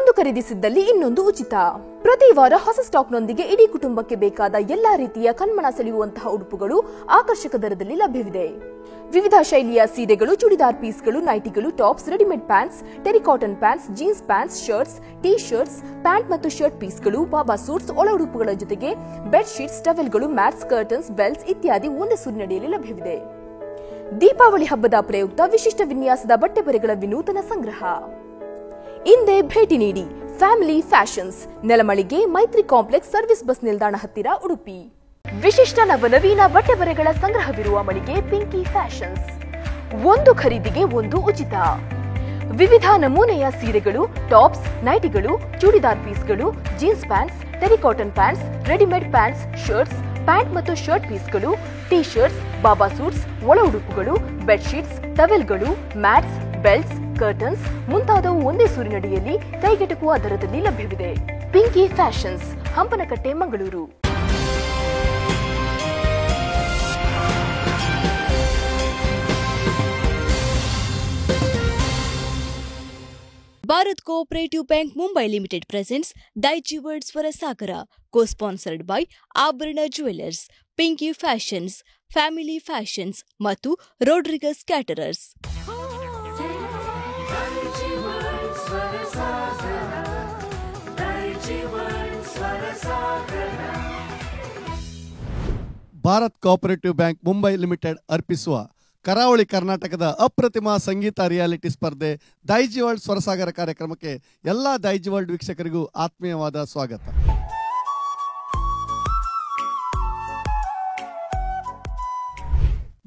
ಒಂದು ಖರೀದಿಸಿದ್ದಲ್ಲಿ ಇನ್ನೊಂದು ಉಚಿತ. ಪ್ರತಿ ವಾರ ಹೊಸ ಸ್ಟಾಕ್ನೊಂದಿಗೆ ಇಡೀ ಕುಟುಂಬಕ್ಕೆ ಬೇಕಾದ ಎಲ್ಲಾ ರೀತಿಯ ಕಣ್ಮನ ಸೆಳೆಯುವಂತಹ ಉಡುಪುಗಳು ಆಕರ್ಷಕ ದರದಲ್ಲಿ ಲಭ್ಯವಿದೆ. ವಿವಿಧ ಶೈಲಿಯ ಸೀರೆಗಳು, ಚೂಡಿದಾರ್ ಪೀಸ್ಗಳು, ನೈಟಿಗಳು, tops, readymade pants, terricotton pants, jeans pants, shirts, T shirts, pant ಮತ್ತು ಶರ್ಟ್ ಪೀಸ್ಗಳು, ಬಾಬಾ ಸೂಟ್ಸ್, ಒಳ ಉಡುಪುಗಳ ಜೊತೆಗೆ ಬೆಡ್ ಶೀಟ್ಸ್, ಟವೆಲ್ಗಳು, ಮ್ಯಾಟ್ಸ್, ಕರ್ಟನ್ಸ್, ಬೆಲ್ಟ್ಸ್ ಇತ್ಯಾದಿ ಒಂದೇ ಸೂರಿನಡಿಯಲ್ಲಿ ಲಭ್ಯವಿದೆ. ದೀಪಾವಳಿ ಹಬ್ಬದ ಪ್ರಯುಕ್ತ ವಿಶಿಷ್ಟ ವಿನ್ಯಾಸದ ಬಟ್ಟೆ ಬರೆಗಳ ವಿನೂತನ ಸಂಗ್ರಹ. ಇಂದೇ ಭೇಟಿ ನೀಡಿ ಫ್ಯಾಮಿಲಿ ಫ್ಯಾಷನ್ಸ್, ನೆಲಮಳಿಗೆ, ಮೈತ್ರಿ ಕಾಂಪ್ಲೆಕ್ಸ್, ಸರ್ವಿಸ್ ಬಸ್ ನಿಲ್ದಾಣ ಹತ್ತಿರ, ಉಡುಪಿ. ವಿಶಿಷ್ಟ ನವನವೀನ ಬಟ್ಟೆ ಬರೆಗಳ ಸಂಗ್ರಹವಿರುವ ಮಳಿಗೆ ಪಿಂಕಿ ಫ್ಯಾಷನ್ಸ್. ಒಂದು ಖರೀದಿಗೆ ಒಂದು ಉಚಿತ. ವಿವಿಧ ನಮೂನೆಯ ಸೀರೆಗಳು, ಟಾಪ್ಸ್, ನೈಟಿಗಳು, ಚೂಡಿದಾರ್ ಪೀಸ್ಗಳು, jeans pants, terricotton pants, readymade pants, shirts, pant ಮತ್ತು ಶರ್ಟ್ ಪೀಸ್ಗಳು, ಟೀ ಶರ್ಟ್ಸ್, ಬಾಬಾ ಸೂಟ್ಸ್, ಒಳ ಉಡುಪುಗಳು, ಬೆಡ್ಶೀಟ್ಸ್, ಟವೆಲ್ಗಳು, ಮ್ಯಾಟ್ಸ್, ಬೆಲ್ಟ್ಸ್, ಕರ್ಟನ್ಸ್ ಮುಂತಾದವು ಒಂದೇ ಸೂರಿನಡಿಯಲ್ಲಿ ಕೈಗೆಟುಕುವ ದರದಲ್ಲಿ ಲಭ್ಯವಿದೆ. Pinky Fashions, Hampankatta, Mangaluru. Bharat Cooperative Bank Mumbai Limited presents Daiichi World Swarasagara, co-sponsored by Abharana Jewelers, Pinky Fashions, Family Fashions ಮತ್ತು Rodriguez Caterers. Bharat Cooperative Bank Mumbai Limited ಅರ್ಪಿಸುವ ಕರಾವಳಿ ಕರ್ನಾಟಕದ ಅಪ್ರತಿಮ ಸಂಗೀತ ರಿಯಾಲಿಟಿ ಸ್ಪರ್ಧೆ ದೈಜಿ ವರ್ಲ್ಡ್ ಸ್ವರಸಾಗರ ಕಾರ್ಯಕ್ರಮಕ್ಕೆ ಎಲ್ಲ ದೈಜಿ ವರ್ಲ್ಡ್ ವೀಕ್ಷಕರಿಗೂ ಆತ್ಮೀಯವಾದ ಸ್ವಾಗತ.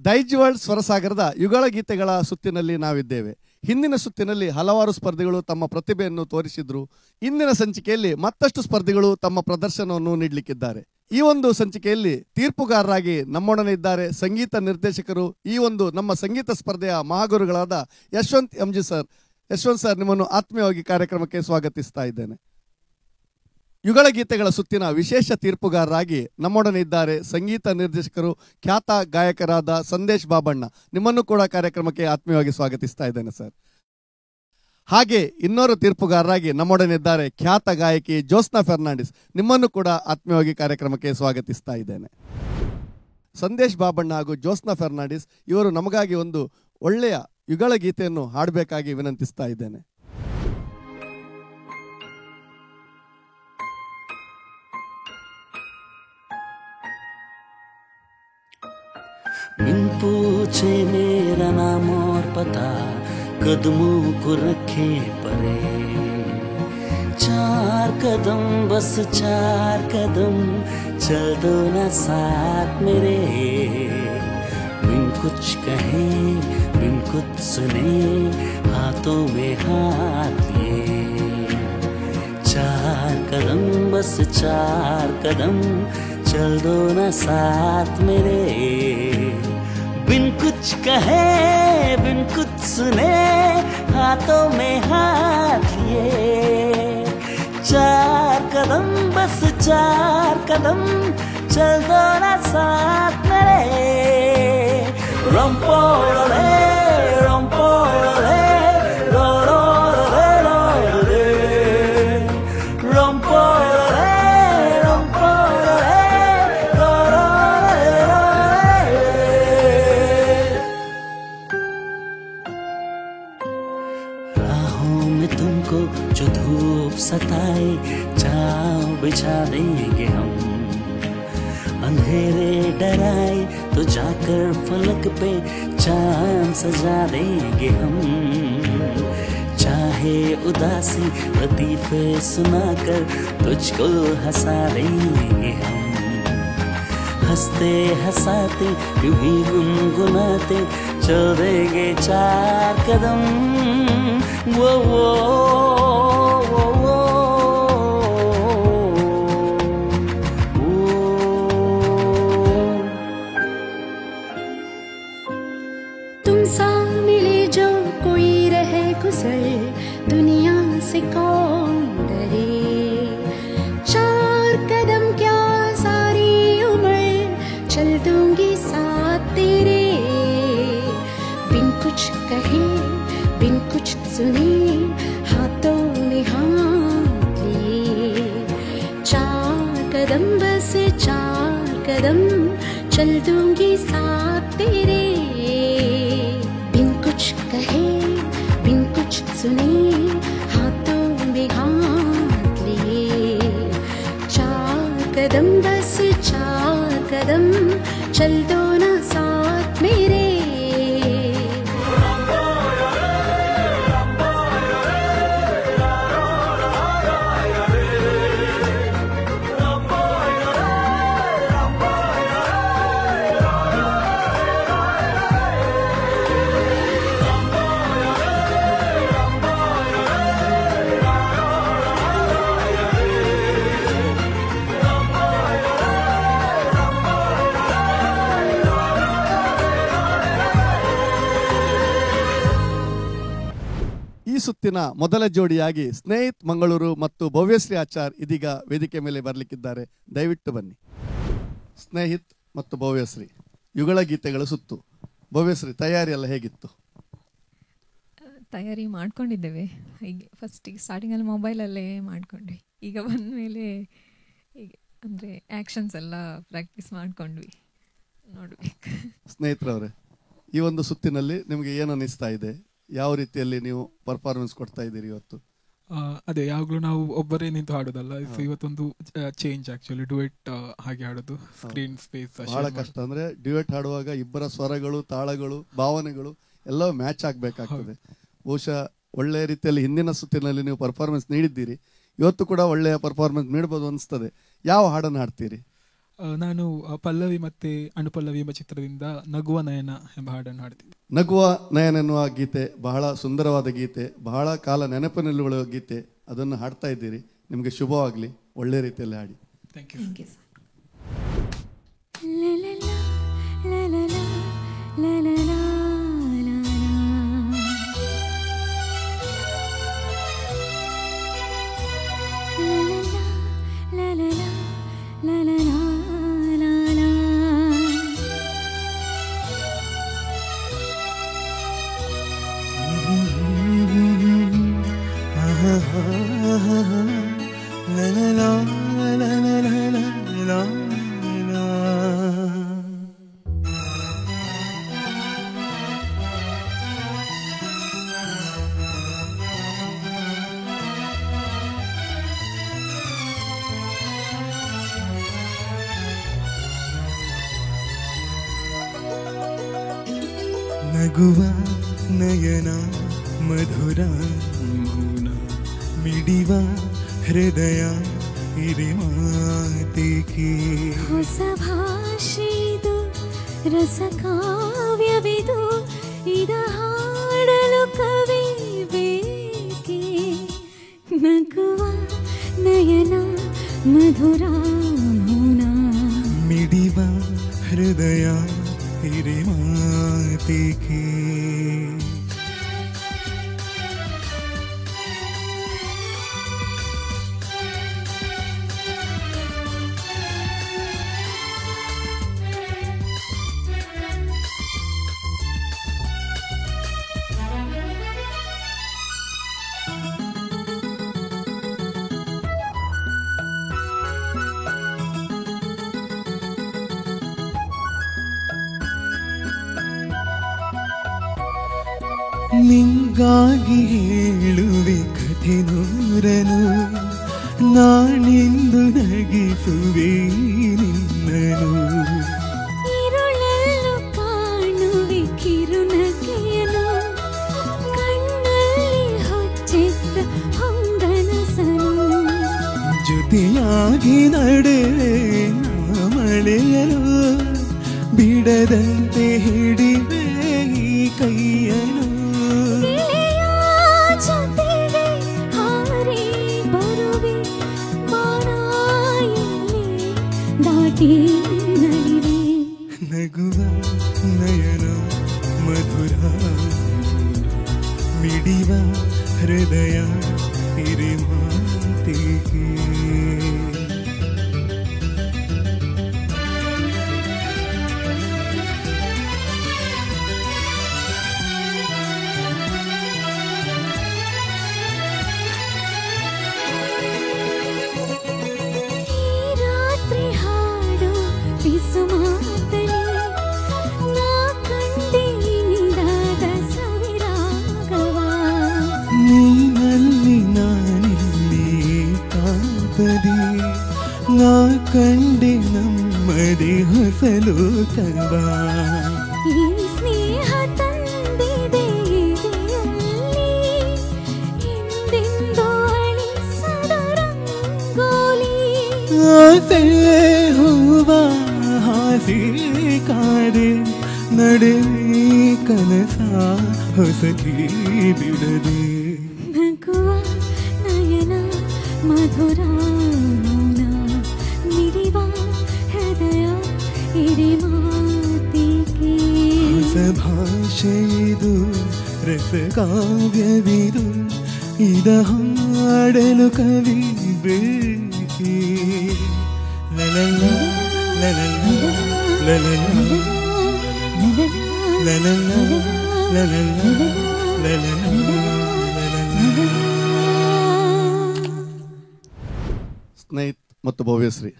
ದೈಜಿ ವರ್ಲ್ಡ್ ಸ್ವರಸಾಗರದ ಯುಗಳ ಗೀತೆಗಳ ಸುತ್ತಿನಲ್ಲಿ ನಾವಿದ್ದೇವೆ. ಹಿಂದಿನ ಸುತ್ತಿನಲ್ಲಿ ಹಲವಾರು ಸ್ಪರ್ಧಿಗಳು ತಮ್ಮ ಪ್ರತಿಭೆಯನ್ನು ತೋರಿಸಿದ್ರು. ಇಂದಿನ ಸಂಚಿಕೆಯಲ್ಲಿ ಮತ್ತಷ್ಟು ಸ್ಪರ್ಧಿಗಳು ತಮ್ಮ ಪ್ರದರ್ಶನವನ್ನು ನೀಡಲಿಕ್ಕಿದ್ದಾರೆ. ಈ ಒಂದು ಸಂಚಿಕೆಯಲ್ಲಿ ತೀರ್ಪುಗಾರರಾಗಿ ನಮ್ಮೊಡನೆ ಇದ್ದಾರೆ ಸಂಗೀತ ನಿರ್ದೇಶಕರು, ಈ ಒಂದು ನಮ್ಮ ಸಂಗೀತ ಸ್ಪರ್ಧೆಯ ಮಹಾಗುರುಗಳಾದ Yashwant MG sir. Yashwant sir, ನಿಮ್ಮನ್ನು ಆತ್ಮೀಯವಾಗಿ ಕಾರ್ಯಕ್ರಮಕ್ಕೆ ಸ್ವಾಗತಿಸ್ತಾ ಇದ್ದೇನೆ. ಯುಗಳ ಗೀತೆಗಳ ಸುತ್ತಿನ ವಿಶೇಷ ತೀರ್ಪುಗಾರರಾಗಿ ನಮ್ಮೊಡನೆ ಇದ್ದಾರೆ ಸಂಗೀತ ನಿರ್ದೇಶಕರು, ಖ್ಯಾತ ಗಾಯಕರಾದ ಸಂದೇಶ್ ಬಾಬಣ್ಣ. ನಿಮ್ಮನ್ನು ಕೂಡ ಕಾರ್ಯಕ್ರಮಕ್ಕೆ ಆತ್ಮೀಯವಾಗಿ ಸ್ವಾಗತಿಸ್ತಾ ಇದ್ದೇನೆ ಸರ್. ಹಾಗೆ ಇನ್ನೋರು ತೀರ್ಪುಗಾರರಾಗಿ ನಮ್ಮೊಡನೆ ಇದ್ದಾರೆ ಖ್ಯಾತ ಗಾಯಕಿ ಜೋಸ್ನಾ ಫೆರ್ನಾಂಡಿಸ್. ನಿಮ್ಮನ್ನು ಕೂಡ ಆತ್ಮೀಯವಾಗಿ ಕಾರ್ಯಕ್ರಮಕ್ಕೆ ಸ್ವಾಗತಿಸ್ತಾ ಇದ್ದೇನೆ. ಸಂದೇಶ್ ಬಾಬಣ್ಣ ಹಾಗೂ ಜೋಸ್ನಾ ಫೆರ್ನಾಂಡಿಸ್ ಇವರು ನಮಗಾಗಿ ಒಂದು ಒಳ್ಳೆಯ ಯುಗಳ ಗೀತೆಯನ್ನು ಹಾಡಬೇಕಾಗಿ ವಿನಂತಿಸ್ತಾ ಇದ್ದೇನೆ. बिन पूछे मेरा नाम और पता कदमों को रखे परे, चार कदम बस चार कदम चल दो ना साथ मेरे, बिन कुछ कहे बिन कुछ सुने हाथों में हाथ लिए, चार कदम बस चार कदम चल दो ना साथ मेरे, बिन कुछ कहे बिन कुछ सुने हाथों में हाथ लिए, चार कदम बस चार कदम चल दो ना साथ मेरे, रंपोड़े रंपोड़े रो रो रे रो रे, रंपोड़े जो धूप सताए छाँव बिछा देंगे हम, अंधेरे डराए तो जाकर फलक पे चांद सजा देंगे हम, चाहे उदासी लतीफे सुनाकर तुझको हंसा देंगे हम, हंसते हंसाते यूं ही गुनगुनाते चल देंगे चार कदम, वो तुम सा मिले जो कोई रहे गुजर दुनिया से कौन डरे, चार कदम क्या सारी उम्र चल दूंगी साथ तेरे, बिन कुछ कहे बिन कुछ सुने हाथों में हाथ चल दूंगी साथ तेरे, बिन कुछ कहे बिन कुछ सुने, हाथों में हाथ लिए, 4 कदम बस 4 कदम, चल दो ना साथ मेरे। ಈ ಸುತ್ತಿನ ಮೊದಲ ಜೋಡಿಯಾಗಿ ಸ್ನೇಹಿತ್ ಮಂಗಳೂರು ಮತ್ತು ಭವ್ಯಶ್ರೀ ಆಚಾರ್ ಇದೀಗ ವೇದಿಕೆ ಮೇಲೆ ಬರಲಿಕ್ಕಿದ್ದಾರೆ. ದಯವಿಟ್ಟು ಬನ್ನಿ. ಸ್ನೇಹಿತ್ ಮತ್ತು ಭವ್ಯಶ್ರೀ, ಯುಗಳ ಗೀತೆಗಳ ಸುತ್ತು. ಭವ್ಯಶ್ರೀ, ತಯಾರಿ ಎಲ್ಲ ಹೇಗಿತ್ತು? ತಯಾರಿ ಮಾಡ್ಕೊಂಡಿದ್ದೇವೆ. ಹೀಗೆ ಫಸ್ಟಿಗೆ ಸ್ಟಾರ್ಟಿಂಗಲ್ಲಿ ಮೊಬೈಲಲ್ಲೇ ಮಾಡ್ಕೊಂಡ್ವಿ. ಈಗ ಬಂದ ಮೇಲೆ ಹೀಗೆ ಅಂದರೆ ಆ್ಯಕ್ಷನ್ಸ್ ಎಲ್ಲ ಪ್ರಾಕ್ಟೀಸ್ ಮಾಡ್ಕೊಂಡ್ವಿ. ನೋಡ್ಬೇಕು. ಸ್ನೇಹಿತರವ್ರೆ, ಈ ಒಂದು ಸುತ್ತಿನಲ್ಲಿ ನಿಮಗೆ ಏನು ಅನ್ನಿಸ್ತಾ ಇದೆ? ಯಾವ ರೀತಿಯಲ್ಲಿ ನೀವು ಪರ್ಫಾರ್ಮೆನ್ಸ್ ಕೊಡ್ತಾ ಇದ್ದೀರಿ ಇವತ್ತು? ಅದೇ ಯಾವಾಗಲೂ ನಾವು ಒಬ್ಬರೇ ನಿಂತು ಹಾಡೋದಲ್ಲ, ಇವತ್ತೊಂದು ಚೇಂಜ್. ಆಕ್ಚುಲಿ ಡ್ಯುಯೆಟ್ ಹಾಗೆ ಹಾಡೋದು, ಸ್ಕ್ರೀನ್ ಸ್ಪೇಸ್ ಬಹಳ ಕಷ್ಟ. ಅಂದ್ರೆ ಡ್ಯುಯೆಟ್ ಹಾಡುವಾಗ ಇಬ್ಬರ ಸ್ವರಗಳು, ತಾಳಗಳು, ಭಾವನೆಗಳು ಎಲ್ಲವೂ ಮ್ಯಾಚ್ ಆಗಬೇಕಾಗ್ತದೆ. ಬಹುಶಃ ಒಳ್ಳೆಯ ರೀತಿಯಲ್ಲಿ ಹಿಂದಿನ ಸುತ್ತಿನಲ್ಲಿ ನೀವು ಪರ್ಫಾರ್ಮೆನ್ಸ್ ನೀಡಿದ್ದೀರಿ, ಇವತ್ತು ಕೂಡ ಒಳ್ಳೆಯ ಪರ್ಫಾರ್ಮೆನ್ಸ್ ನೀಡಬಹುದು ಅನಿಸ್ತದೆ. ಯಾವ ಹಾಡನ್ನು ಹಾಡ್ತೀರಿ? ನಾನು ಪಲ್ಲವಿ ಮತ್ತೆ ಅನುಪಲ್ಲವಿ ಎಂಬ ಚಿತ್ರದಿಂದ ನಗುವ ನಯನ ಎಂಬ ಹಾಡನ್ನು ಹಾಡ್ತೀನಿ. ನಗುವ ನಯನ ಎನ್ನುವ ಗೀತೆ ಬಹಳ ಸುಂದರವಾದ ಗೀತೆ, ಬಹಳ ಕಾಲ ನೆನಪಿನಲ್ಲಿರುವ ಗೀತೆ. ಅದನ್ನು ಹಾಡ್ತಾ ಇದ್ದೀರಿ, ನಿಮಗೆ ಶುಭವಾಗಲಿ, ಒಳ್ಳೆ ರೀತಿಯಲ್ಲಿ ಹಾಡಿ. Thank you. ನಗುವ ನಯನ ಮಧುರ ಮೌನ ಮಿಡಿವ ಹೃದಯ ಹಿರಿ ಮಾತಿಗೆ ಹೊಸ ಭಾಷೆದು ರಸ ಕಾವ್ಯವಿದು ಇದ ಹಾಡಲು ಕವಿ ಬೇಕೆ. ನಗುವ ನಯನ ಮಧುರ ಮೌನ ಮಿಡಿವ ಹೃದಯ ಹಿರಿ ಮಾತಿಗೆ. ನಿಂಗಾಗಿ ಹೇಳುವೆ ಕಥೆ ನೂರನು, ನಾನಿಂದು ನಗಿಸುವೆ ನಿನ್ನನು. ഇരുളല്ലു കാണുವೆ ಕಿರುನಗೆಯನು, ಕಣ್ಣಲ್ಲಿ ಹೊಚ್ಚಿದ್ದ ಹೊಂಗನಸನು. ಜೊತೆಯಾಗಿ ನಡೆವೆ ಮಳೆಯಲು, ಬಿಡದಂತೆ ಹಿಡಿವೆ ಈ ಕೈಯನು. ನಗುವ ನಯನ ಮಧುರ ಮಿಡಿವ ಹೃದಯ ಹಿರಿ ಮಾತಿಗೆ. ಈ ರಾತ್ರಿ ಹಾಡು ಬಿಸು ಮಾತಲಿ ಹಂಚಿಸಲು ತವ ಈ ಸ್ನೇಹ ತಂದಿದೆ ಎದೆಯಲ್ಲಿ ಹಿಂದೆಂದೂ ಅಳಿಸದ ರಂಗೋಲಿ. ಆಸೆ ಹೂವ ಹಾಸಿ ಕಾದೆ ನಡೆ ಕನಸ ಹೊಸಕಿ ಬಿಡದೆ. ನಗುವ ನಯನ ಮಧುರ ಮೌನ ಮಿಡಿವ ಹೃದಯ ಇಡಿ ಮಾತಿಗೆ. ಹೊಸ ಭಾಷೆಯಿದು ರಸ ಕಾವ್ಯವಿದು ಇದ ಹಾಡಲು ಕವಿ ಬೇಕಿ. ಲಲಲ ಲಲಲ ಲಲಲ ಲಲಲ ಲಲಲ ಸ್ನೇಹಿತ್ ಮತ್ತು ಭವ್ಯಶ್ರೀ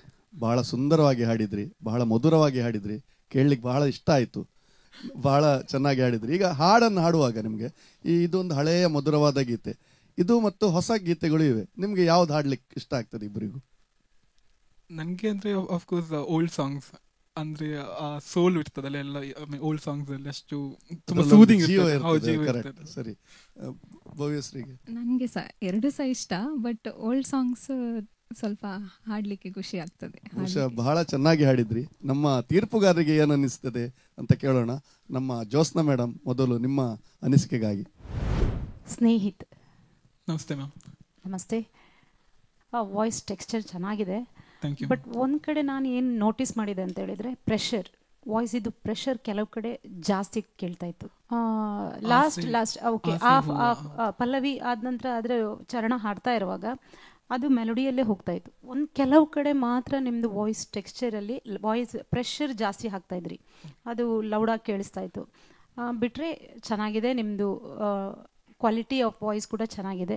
ಬಹಳ ಸುಂದರವಾಗಿ ಹಾಡಿದ್ರಿ, ಬಹಳ ಮಧುರವಾಗಿ ಹಾಡಿದ್ರಿ, ಕೇಳಲಿಕ್ಕೆ ಬಹಳ ಇಷ್ಟ ಆಯಿತು, ಬಹಳ ಚೆನ್ನಾಗಿ ಹಾಡಿದ್ರಿ. ಈಗ ಹಾಡನ್ನು ಹಾಡುವಾಗ ನಿಮಗೆ ಇದೊಂದು ಹಳೆಯ ಮಧುರವಾದ ಗೀತೆ ಇದು ಮತ್ತು ಹೊಸ ಗೀತೆಗಳು ಇವೆ, ನಿಮಗೆ ಯಾವ್ದು ಹಾಡ್ಲಿಕ್ಕೆ ಇಷ್ಟ ಆಗ್ತದೆ ಇಬ್ಬರಿಗೂ? ನನಗೆ ಅಂದರೆ ಆಫ್ಕೋರ್ಸ್ ಓಲ್ಡ್ ಸಾಂಗ್ಸ್ ಅಂದರೆ ಆ ಸೋಲ್ ಇರ್ತದಲ್ಲ ಎಲ್ಲ ಓಲ್ಡ್ ಸಾಂಗ್ಸ್ ಅಲ್ಲಿ ಅಷ್ಟು ತುಂಬ ಸೂದಿಂಗ್ ಇರ್ತದೆ. ಸರಿ, ಭವ್ಯಶ್ರೀಗೆ? ನನಗೆ ಎರಡು ಸಹ ಇಷ್ಟ, ಬಟ್ ಓಲ್ಡ್ ಸಾಂಗ್ಸ್ ಸ್ವಲ್ಪ ಹಾಡ್ಲಿಕ್ಕೆ ಖುಷಿ ಆಗ್ತದೆ. ಬಹಳ ಚೆನ್ನಾಗಿ ಹಾಡಿದ್ರಿ. ನಮ್ಮ ತೀರ್ಪುಗಾರರಿಗೆ ಏನು ಅನಿಸ್ತದೆ ಅಂತ ಕೇಳೋಣ. ನಮ್ಮ ಜ್ಯೋತ್ಸ್ನಾ ಮೇಡಮ್ ಮೊದಲು ನಿಮ್ಮ ಅನಿಸಿಕೆಗಾಗಿ. ಸ್ನೇಹಿತ್ ನಮಸ್ತೆ ಮ್ಯಾಮ್. ನಮಸ್ತೆ. ವಾಯ್ಸ್ ಟೆಕ್ಸ್ಚರ್ ಚೆನ್ನಾಗಿದೆ, ಥ್ಯಾಂಕ್ ಯು. ಬಟ್ ಒಂದು ಕಡೆ ನಾನು ಏನು ನೋಟಿಸ್ ಮಾಡಿದೆ ಅಂತ ಹೇಳಿದರೆ ಪ್ರೆಷರ್, ವಾಯ್ಸ್ ಇದು ಪ್ರೆಷರ್ ಕೆಲವು ಕಡೆ ಜಾಸ್ತಿ ಕೇಳ್ತಾ ಇತ್ತು. ಲಾಸ್ಟ್ ಓಕೆ ಪಲ್ಲವಿ ಆದ ನಂತರ ಅದರ ಚರಣ ಹಾಡ್ತಾ ಇರುವಾಗ ಅದು ಮೆಲೋಡಿಯಲ್ಲೇ ಹೋಗ್ತಾ ಇತ್ತು. ಒಂದು ಕೆಲವು ಕಡೆ ಮಾತ್ರ ನಿಮ್ಮದು ವಾಯ್ಸ್ ಟೆಕ್ಸ್ಚರಲ್ಲಿ ವಾಯ್ಸ್ ಪ್ರೆಷರ್ ಜಾಸ್ತಿ ಹಾಕ್ತಾ ಇದ್ರಿ, ಅದು ಲೌಡಾಗಿ ಕೇಳಿಸ್ತಾ ಇತ್ತು. ಬಿಟ್ಟರೆ ಚೆನ್ನಾಗಿದೆ, ನಿಮ್ಮದು ಕ್ವಾಲಿಟಿ ಆಫ್ ವಾಯ್ಸ್ ಕೂಡ ಚೆನ್ನಾಗಿದೆ,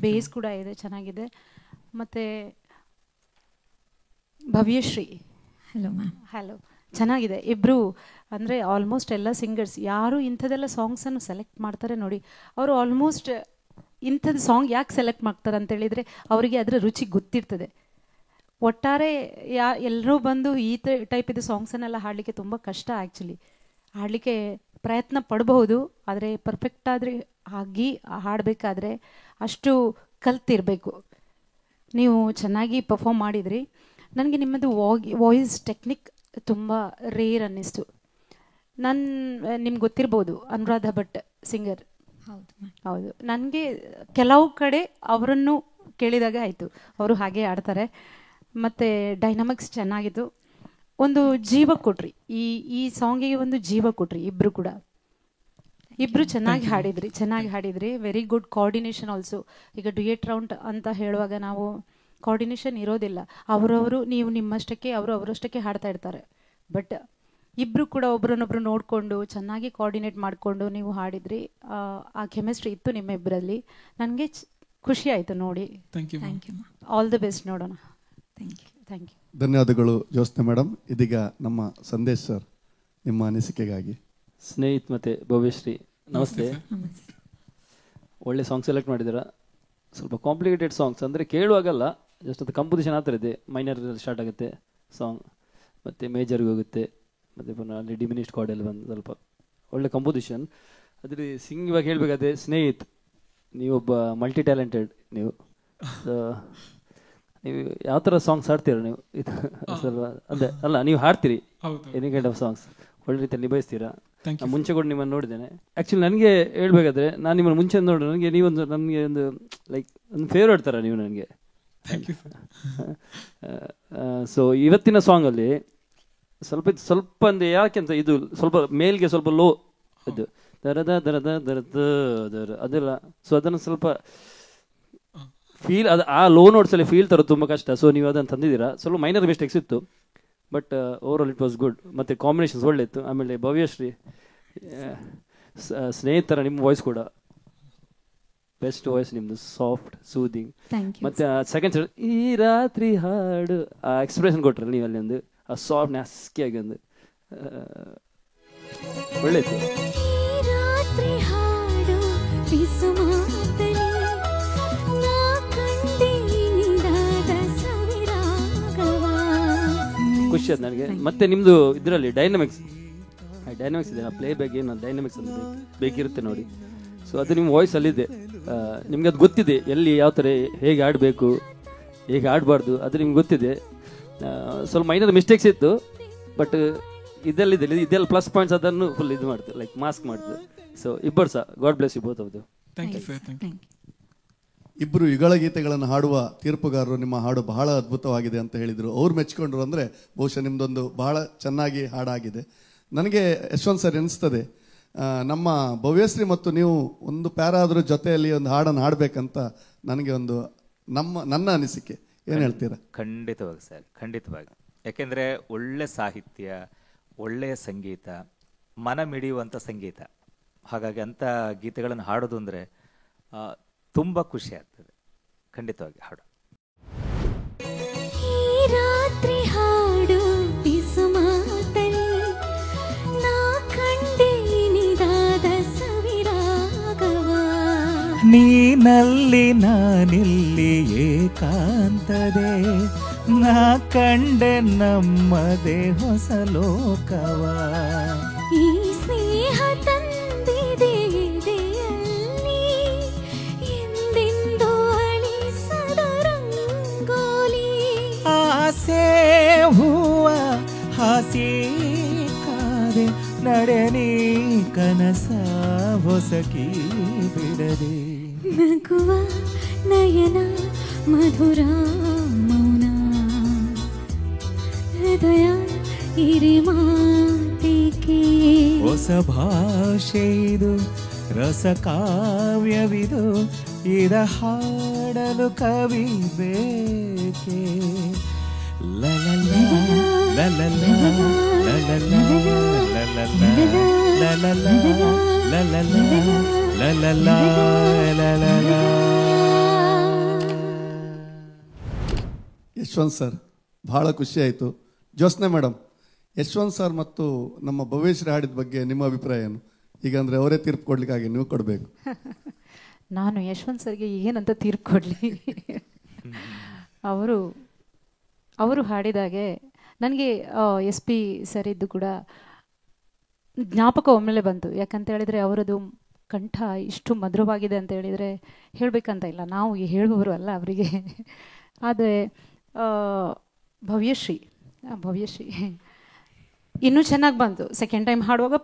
ಬೇಸ್ ಕೂಡ ಇದೆ ಚೆನ್ನಾಗಿದೆ. ಮತ್ತು ಭವ್ಯಶ್ರೀ, ಹಲೋ ಮ್ಯಾಮ್. ಹಲೋ, ಚೆನ್ನಾಗಿದೆ. ಇಬ್ಬರು ಅಂದರೆ ಆಲ್ಮೋಸ್ಟ್ ಎಲ್ಲ ಸಿಂಗರ್ಸ್ ಯಾರು ಇಂಥದ್ದೆಲ್ಲ ಸಾಂಗ್ಸನ್ನು ಸೆಲೆಕ್ಟ್ ಮಾಡ್ತಾರೆ ನೋಡಿ, ಅವರು ಆಲ್ಮೋಸ್ಟ್ ಇಂಥದ್ದು ಸಾಂಗ್ ಯಾಕೆ ಸೆಲೆಕ್ಟ್ ಮಾಡ್ತಾರೆ ಅಂತೇಳಿದರೆ ಅವರಿಗೆ ಅದರ ರುಚಿ ಗೊತ್ತಿರ್ತದೆ. ಒಟ್ಟಾರೆ ಎಲ್ಲರೂ ಬಂದು ಈ ಟೈಪ್ ಇದು ಸಾಂಗ್ಸನ್ನೆಲ್ಲ ಹಾಡಲಿಕ್ಕೆ ತುಂಬ ಕಷ್ಟ. ಆ್ಯಕ್ಚುಲಿ ಹಾಡಲಿಕ್ಕೆ ಪ್ರಯತ್ನ ಪಡಬಹುದು, ಆದರೆ ಪರ್ಫೆಕ್ಟ್ ಆದರೆ ಆಗಿ ಹಾಡಬೇಕಾದ್ರೆ ಅಷ್ಟು ಕಲ್ತಿರಬೇಕು. ನೀವು ಚೆನ್ನಾಗಿ ಪರ್ಫಾರ್ಮ್ ಮಾಡಿದ್ರಿ. ನನಗೆ ನಿಮ್ಮದು ವಾಯ್ಸ್ ಟೆಕ್ನಿಕ್ ತುಂಬ ರೇರ್ ಅನ್ನಿಸ್ತು. ನಿಮ್ಗೆ ಗೊತ್ತಿರ್ಬೋದು ಅನುರಾಧ ಭಟ್ ಸಿಂಗರ್. ಹೌದು, ನನಗೆ ಕೆಲವು ಕಡೆ ಅವರನ್ನು ಕೇಳಿದಾಗ ಆಯಿತು, ಅವರು ಹಾಗೆ ಆಡ್ತಾರೆ. ಮತ್ತು ಡೈನಾಮಿಕ್ಸ್ ಚೆನ್ನಾಗಿತ್ತು, ಒಂದು ಜೀವ ಕೊಟ್ರಿ ಈ ಸಾಂಗಿಗೆ, ಒಂದು ಜೀವ ಕೊಟ್ರಿ ಇಬ್ಬರು ಕೂಡ. ಇಬ್ಬರು ಚೆನ್ನಾಗಿ ಹಾಡಿದ್ರಿ. Very good coordination also. ಈಗ ಡ್ಯುಯೆಟ್ ರೌಂಡ್ ಅಂತ ಹೇಳುವಾಗ ನಾವು ಕೋಆರ್ಡಿನೇಷನ್ ಇರೋದಿಲ್ಲ, ಅವರವರು ನೀವು ನಿಮ್ಮಷ್ಟಕ್ಕೆ ಅವರಷ್ಟಕ್ಕೆ ಹಾಡ್ತಾ ಇರ್ತಾರೆ. ಬಟ್ ಇಬ್ಬರು ಕೂಡ ಒಬ್ರನ್ನೊಬ್ರು ನೋಡಿಕೊಂಡು ಚೆನ್ನಾಗಿ ಕೋಆರ್ಡಿನೇಟ್ ಮಾಡಿಕೊಂಡು ನೀವು ಹಾಡಿದ್ರಿ. ಆ ಕೆಮಿಸ್ಟ್ರಿ ಇತ್ತು ನಿಮ್ಮ ಇಬ್ಬರಲ್ಲಿ. ನನಗೆ ಖುಷಿ ಆಯಿತು ನೋಡಿ. Thank you. All the best. ನೋಡೋಣ. Thank you. ಧನ್ಯವಾದಗಳು ಜ್ಯೋತ್ಸ್ನಾ ಮೇಡಮ್. ಇದೀಗ ನಮ್ಮ ಸಂದೇಶ್ ಸರ್ ನಿಮ್ಮ ಅನಿಸಿಕೆಗಾಗಿ. ಸ್ನೇಹಿತ್ ಮತ್ತು ಭವ್ಯಶ್ರೀ ನಮಸ್ತೆ. ಒಳ್ಳೆ ಸಾಂಗ್ ಸೆಲೆಕ್ಟ್ ಮಾಡಿದ್ದೀರಾ. ಸ್ವಲ್ಪ ಕಾಂಪ್ಲಿಕೇಟೆಡ್ ಸಾಂಗ್ಸ್ ಅಂದರೆ ಕೇಳುವಾಗಲ್ಲ, ಜಸ್ಟ್ ಅದು ಕಂಪೋಸಿಷನ್ ಆ ಥರ ಇದೆ. ಮೈನರ್ ಸ್ಟಾರ್ಟ್ ಆಗುತ್ತೆ ಸಾಂಗ್, ಮತ್ತು ಮೇಜರ್ಗೆ ಹೋಗುತ್ತೆ, ಮತ್ತು ಪುನಃ ಅಲ್ಲಿ ಡಿಮಿನಿಷ್ಡ್ ಕಾರ್ಡೆಲ್ಲ ಬಂದು ಸ್ವಲ್ಪ ಒಳ್ಳೆ ಕಂಪೋಸಿಷನ್. ಅದ್ರಲ್ಲಿ ಸಿಂಗ್ ಇವಾಗ ಹೇಳಬೇಕಾದ್ರೆ ಸ್ನೇಹಿತ್ ನೀವೊಬ್ಬ ಮಲ್ಟಿ ಟ್ಯಾಲೆಂಟೆಡ್. ನೀವು ಯಾವ ಥರ ಸಾಂಗ್ಸ್ ಹಾಡ್ತೀರ ನೀವು? ಇದು ಸ್ವಲ್ಪ ಅದೇ ಅಲ್ಲ, ನೀವು ಹಾಡ್ತೀರಿ ಎನಿ ಕೈಂಡ್ ಆಫ್ ಸಾಂಗ್ಸ್, ಒಳ್ಳೆ ರೀತಿಯಲ್ಲಿ ನಿಭಾಯಿಸ್ತೀರಾ. ಮುಂಚೆ ಕೂಡ ನಿಮ್ಮನ್ನು ನೋಡಿದ್ದೇನೆ. ಆ್ಯಕ್ಚುಲಿ ನನಗೆ ಹೇಳ್ಬೇಕಾದ್ರೆ ನಾನು ನಿಮ್ಮನ್ನು ಮುಂಚೆ ನೋಡಿ ನನಗೆ ನನಗೆ ಒಂದು ಲೈಕ್ ಒಂದು ಫೇವ್ರೇಟ್ ಥರ ನೀವು ನನಗೆ. ಸೊ ಇವತ್ತಿನ ಸಾಂಗಲ್ಲಿ ಸ್ವಲ್ಪ ಅಂದರೆ ಯಾಕೆಂತ ಇದು ಸ್ವಲ್ಪ ಮೇಲ್ಗೆ ಸ್ವಲ್ಪ ಲೋ ಇದು ಅದೆಲ್ಲ, ಸೊ ಅದನ್ನು ಸ್ವಲ್ಪ ಫೀಲ್ ಆ ಲೋ ನೋಟ್ಸಲ್ಲಿ ಫೀಲ್ ತರೋದು ತುಂಬ ಕಷ್ಟ. ಸೊ ನೀವು ಅದನ್ನು ತಂದಿದ್ದೀರಾ. ಸ್ವಲ್ಪ ಮೈನರ್ ಮಿಸ್ಟೇಕ್ಸ್ ಇತ್ತು, but over all it was good. ಮತ್ತು ಕಾಂಬಿನೇಷನ್ಸ್ ಒಳ್ಳೆ ಇತ್ತು. ಆಮೇಲೆ ಭವ್ಯಶ್ರೀ ಸ್ನೇಹಿತರ ನಿಮ್ಮ ವಾಯ್ಸ್ ಕೂಡ ಬೆಸ್ಟ್ ವಾಯ್ಸ್ ನಿಮ್ಮದು, ಸಾಫ್ಟ್ ಸೂದಿಂಗ್. ಮತ್ತು ಸೆಕೆಂಡ್ ಸೈಡ್ ಈ ರಾತ್ರಿ ಹಾಡು ಆ ಎಕ್ಸ್ಪ್ರೆಷನ್ ಕೊಟ್ರಲ್ಲ ನೀವು ಅಲ್ಲಿ ಒಂದು ಆ ಸಾಫ್ಟ್ ನ್ಯಾಸ್ಕಿಯಾಗಿ ಒಂದು ಒಳ್ಳೆ ಇತ್ತು. ಖುಷಿ ಆಯ್ತು ನನಗೆ. ಮತ್ತೆ ನಿಮ್ಮದು ಇದರಲ್ಲಿ ಡೈನಮಿಕ್ಸ್ ಇದೆ, ಪ್ಲೇ ಬ್ಯಾಗ್ ಏನು ಡೈನಮಿಕ್ಸ್ ಅಂತ ಬೇಕಿರುತ್ತೆ ನೋಡಿ. ಸೊ ಅದು ನಿಮ್ಮ ವಾಯ್ಸಲ್ಲಿದೆ, ನಿಮ್ಗೆ ಅದು ಗೊತ್ತಿದೆ ಎಲ್ಲಿ ಯಾವ ಥರ ಹೇಗೆ ಆಡಬೇಕು ಹೇಗೆ ಆಡಬಾರ್ದು ಅದು ನಿಮ್ಗೆ ಗೊತ್ತಿದೆ. ಸ್ವಲ್ಪ ಮೈನರ್ ಮಿಸ್ಟೇಕ್ಸ್ ಇತ್ತು, ಬಟ್ ಇದೆಲ್ಲ ಪ್ಲಸ್ ಪಾಯಿಂಟ್ಸ್ ಅದನ್ನು ಫುಲ್ ಇದು ಮಾಡ್ತು, ಲೈಕ್ ಮಾಸ್ಕ್ ಮಾಡ್ತು. ಸೊ ಇಬ್ಬರು ಸಹ God bless you both of them. ಇಬ್ಬರು ಯುಗಳ ಗೀತೆಗಳನ್ನು ಹಾಡುವ ತೀರ್ಪುಗಾರರು ನಿಮ್ಮ ಹಾಡು ಬಹಳ ಅದ್ಭುತವಾಗಿದೆ ಅಂತ ಹೇಳಿದರು. ಅವ್ರು ಮೆಚ್ಕೊಂಡ್ರು ಅಂದರೆ ಬಹುಶಃ ನಿಮ್ಮದೊಂದು ಬಹಳ ಚೆನ್ನಾಗಿ ಹಾಡಾಗಿದೆ. ನನಗೆ ಯಶವಂತ್ ಸರ್ ಎನಿಸ್ತದೆ, ನಮ್ಮ ಭವ್ಯಶ್ರೀ ಮತ್ತು ನೀವು ಒಂದು ಪ್ಯಾರ ಆದರೂ ಜೊತೆಯಲ್ಲಿ ಒಂದು ಹಾಡನ್ನು ಹಾಡಬೇಕಂತ ನನಗೆ ಒಂದು ನನ್ನ ಅನಿಸಿಕೆ. ಏನು ಹೇಳ್ತೀರಾ? ಖಂಡಿತವಾಗಿ ಸರ್, ಖಂಡಿತವಾಗಿ. ಯಾಕೆಂದರೆ ಒಳ್ಳೆ ಸಾಹಿತ್ಯ, ಒಳ್ಳೆಯ ಸಂಗೀತ, ಮನ ಮಿಡಿಯುವಂಥ ಸಂಗೀತ. ಹಾಗಾಗಿ ಅಂಥ ಗೀತೆಗಳನ್ನು ಹಾಡೋದು ಅಂದರೆ ತುಂಬ ಖುಷಿ ಆಗ್ತದೆ. ಖಂಡಿತವಾಗಿ ಹಾಡು. ರಾತ್ರಿ ಹಾಡು ಪಿಸು ಮಾತಲ್ಲಿ ನಾ ಕಂಡೇನಿದಾದ ಸವಿರಾಗವ, ನೀನಲ್ಲಿ ನಾನಿಲ್ಲಿ ಏಕಾಂತದೆ, ನಾ ಕಂಡೆ ನಮ್ಮದೇ ಹೊಸ ಲೋಕವ. ಈ ಸ್ನೇಹ ತಂದಿದೆ ಎದೆಯಲ್ಲಿ ಎಂದೆಂದೂ ಅಳಿಸದ ರಂಗೋಲಿ. ಆಸೆ ಹೂವ ಹಾಸಿ ಕಾದೆ ನಡೆನಿ ಕನಸ ಹೊಸಕಿ ಬಿಡದೆ. ನಗುವ ನಯನ ಮಧುರ ಮೌನ, ಹೃದಯ ಇರಿ ಮಾತಿಗೆ. ಹೊಸ ಭಾಷೆ ಇದು, ರಸ ಕಾವ್ಯವಿದು, ಇದ ಹಾಡಲು ಕವಿ ಬೇಕೆ. ಲಲಲ ಲಲಲ ಲಲಲ ಲಲಲ ಲಲಲ ಲಲಲ. ಯಶವಂತ್ ಸರ್ ಬಹಳ ಖುಷಿ ಆಯಿತು. ಜ್ಯೋತ್ಸ್ನೆ ಮೇಡಮ್, ಯಶವಂತ್ ಸರ್ ಮತ್ತು ನಮ್ಮ ಭವ್ಯಶ್ರೀ ಹಾಡಿದ ಬಗ್ಗೆ ನಿಮ್ಮ ಅಭಿಪ್ರಾಯ ಏನು? ಈಗ ಅಂದರೆ ಅವರೇ ತೀರ್ಪು ಕೊಡ್ಲಿಕ್ಕಾಗಿ ನೀವು ಕೊಡಬೇಕು. ನಾನು ಯಶವಂತ್ ಸರ್ಗೆ ಏನಂತ ತೀರ್ಪು ಕೊಡಲಿ? ಅವರು ಹಾಡಿದಾಗೆ ನನಗೆ SP ಸರ್ ಇದ್ದು ಕೂಡ ಜ್ಞಾಪಕ ಒಮ್ಮೆಲೆ ಬಂತು. ಯಾಕಂತ ಹೇಳಿದರೆ ಅವರದು ಕಂಠ ಇಷ್ಟು ಮಧುರವಾಗಿದೆ ಅಂತ ಹೇಳಿದರೆ ಹೇಳಬೇಕಂತ ಇಲ್ಲ, ನಾವು ಹೇಳುವವರು ಅಲ್ಲ ಅವರಿಗೆ. ಆದರೆ ಭವ್ಯಶ್ರೀ ಇನ್ನೂ ಚೆನ್ನಾಗಿ ಬಂತು. ಸೆಕೆಂಡ್ ಟೈಮ್ ಹಾಡುವಾಗ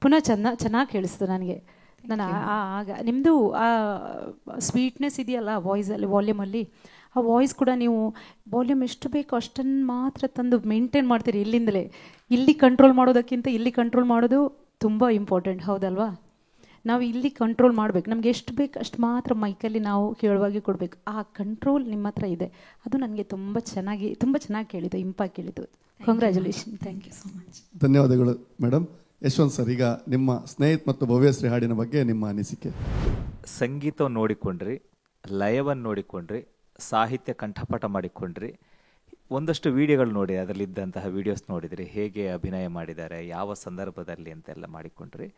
ಪುನಃ ಚೆನ್ನಾಗಿ ಕೇಳಿಸ್ತು ನನಗೆ. ನಾನು ಆಗ ನಿಮ್ಮದು ಆ ಸ್ವೀಟ್ನೆಸ್ ಇದೆಯಲ್ಲ ವಾಯ್ಸಲ್ಲಿ, ವಾಲ್ಯೂಮಲ್ಲಿ, ಆ ವಾಯ್ಸ್ ಕೂಡ ನೀವು ವಾಲ್ಯೂಮ್ ಎಷ್ಟು ಬೇಕೋ ಅಷ್ಟನ್ನು ಮಾತ್ರ ತಂದು ಮೇಂಟೈನ್ ಮಾಡ್ತೀರಿ. ಇಲ್ಲಿಂದಲೇ ಇಲ್ಲಿ ಕಂಟ್ರೋಲ್ ಮಾಡೋದಕ್ಕಿಂತ ಇಲ್ಲಿ ಕಂಟ್ರೋಲ್ ಮಾಡೋದು ತುಂಬ ಇಂಪಾರ್ಟೆಂಟ್, ಹೌದಲ್ವಾ? ನಾವು ಇಲ್ಲಿ ಕಂಟ್ರೋಲ್ ಮಾಡಬೇಕು, ನಮಗೆ ಎಷ್ಟು ಬೇಕು ಅಷ್ಟು ಮಾತ್ರ ಮೈಕಲ್ಲಿ ನಾವು ಕೇಳುವಾಗಿ ಕೊಡಬೇಕು. ಆ ಕಂಟ್ರೋಲ್ ನಿಮ್ಮ ಹತ್ರ ಇದೆ. ಅದು ನನಗೆ ತುಂಬ ಚೆನ್ನಾಗಿ ಕೇಳಿದ್ದು, ಇಂಪಾಗಿ ಕೇಳಿದ್ದು. Congratulation, thank you so much. ಧನ್ಯವಾದಗಳು ಮೇಡಮ್. ಯಶವಂತ್ ಸರ್, ಈಗ ನಿಮ್ಮ ಸ್ನೇಹಿತ ಮತ್ತು ಭವ್ಯಶ್ರೀ ಹಾಡಿನ ಬಗ್ಗೆ ನಿಮ್ಮ ಅನಿಸಿಕೆ. ಸಂಗೀತವನ್ನು ನೋಡಿಕೊಂಡ್ರಿ, ಲಯವನ್ನು ನೋಡಿಕೊಂಡ್ರಿ, ಸಾಹಿತ್ಯ ಕಂಠಪಾಠ ಮಾಡಿಕೊಂಡ್ರಿ, ಒಂದಷ್ಟು ವಿಡಿಯೋಗಳು ನೋಡಿ, ಅದರಲ್ಲಿದ್ದಂತಹ ವಿಡಿಯೋಸ್ ನೋಡಿದ್ರಿ, ಹೇಗೆ ಅಭಿನಯ ಮಾಡಿದ್ದಾರೆ, ಯಾವ ಸಂದರ್ಭದಲ್ಲಿ ಅಂತೆಲ್ಲ ಮಾಡಿಕೊಂಡ್ರಿ.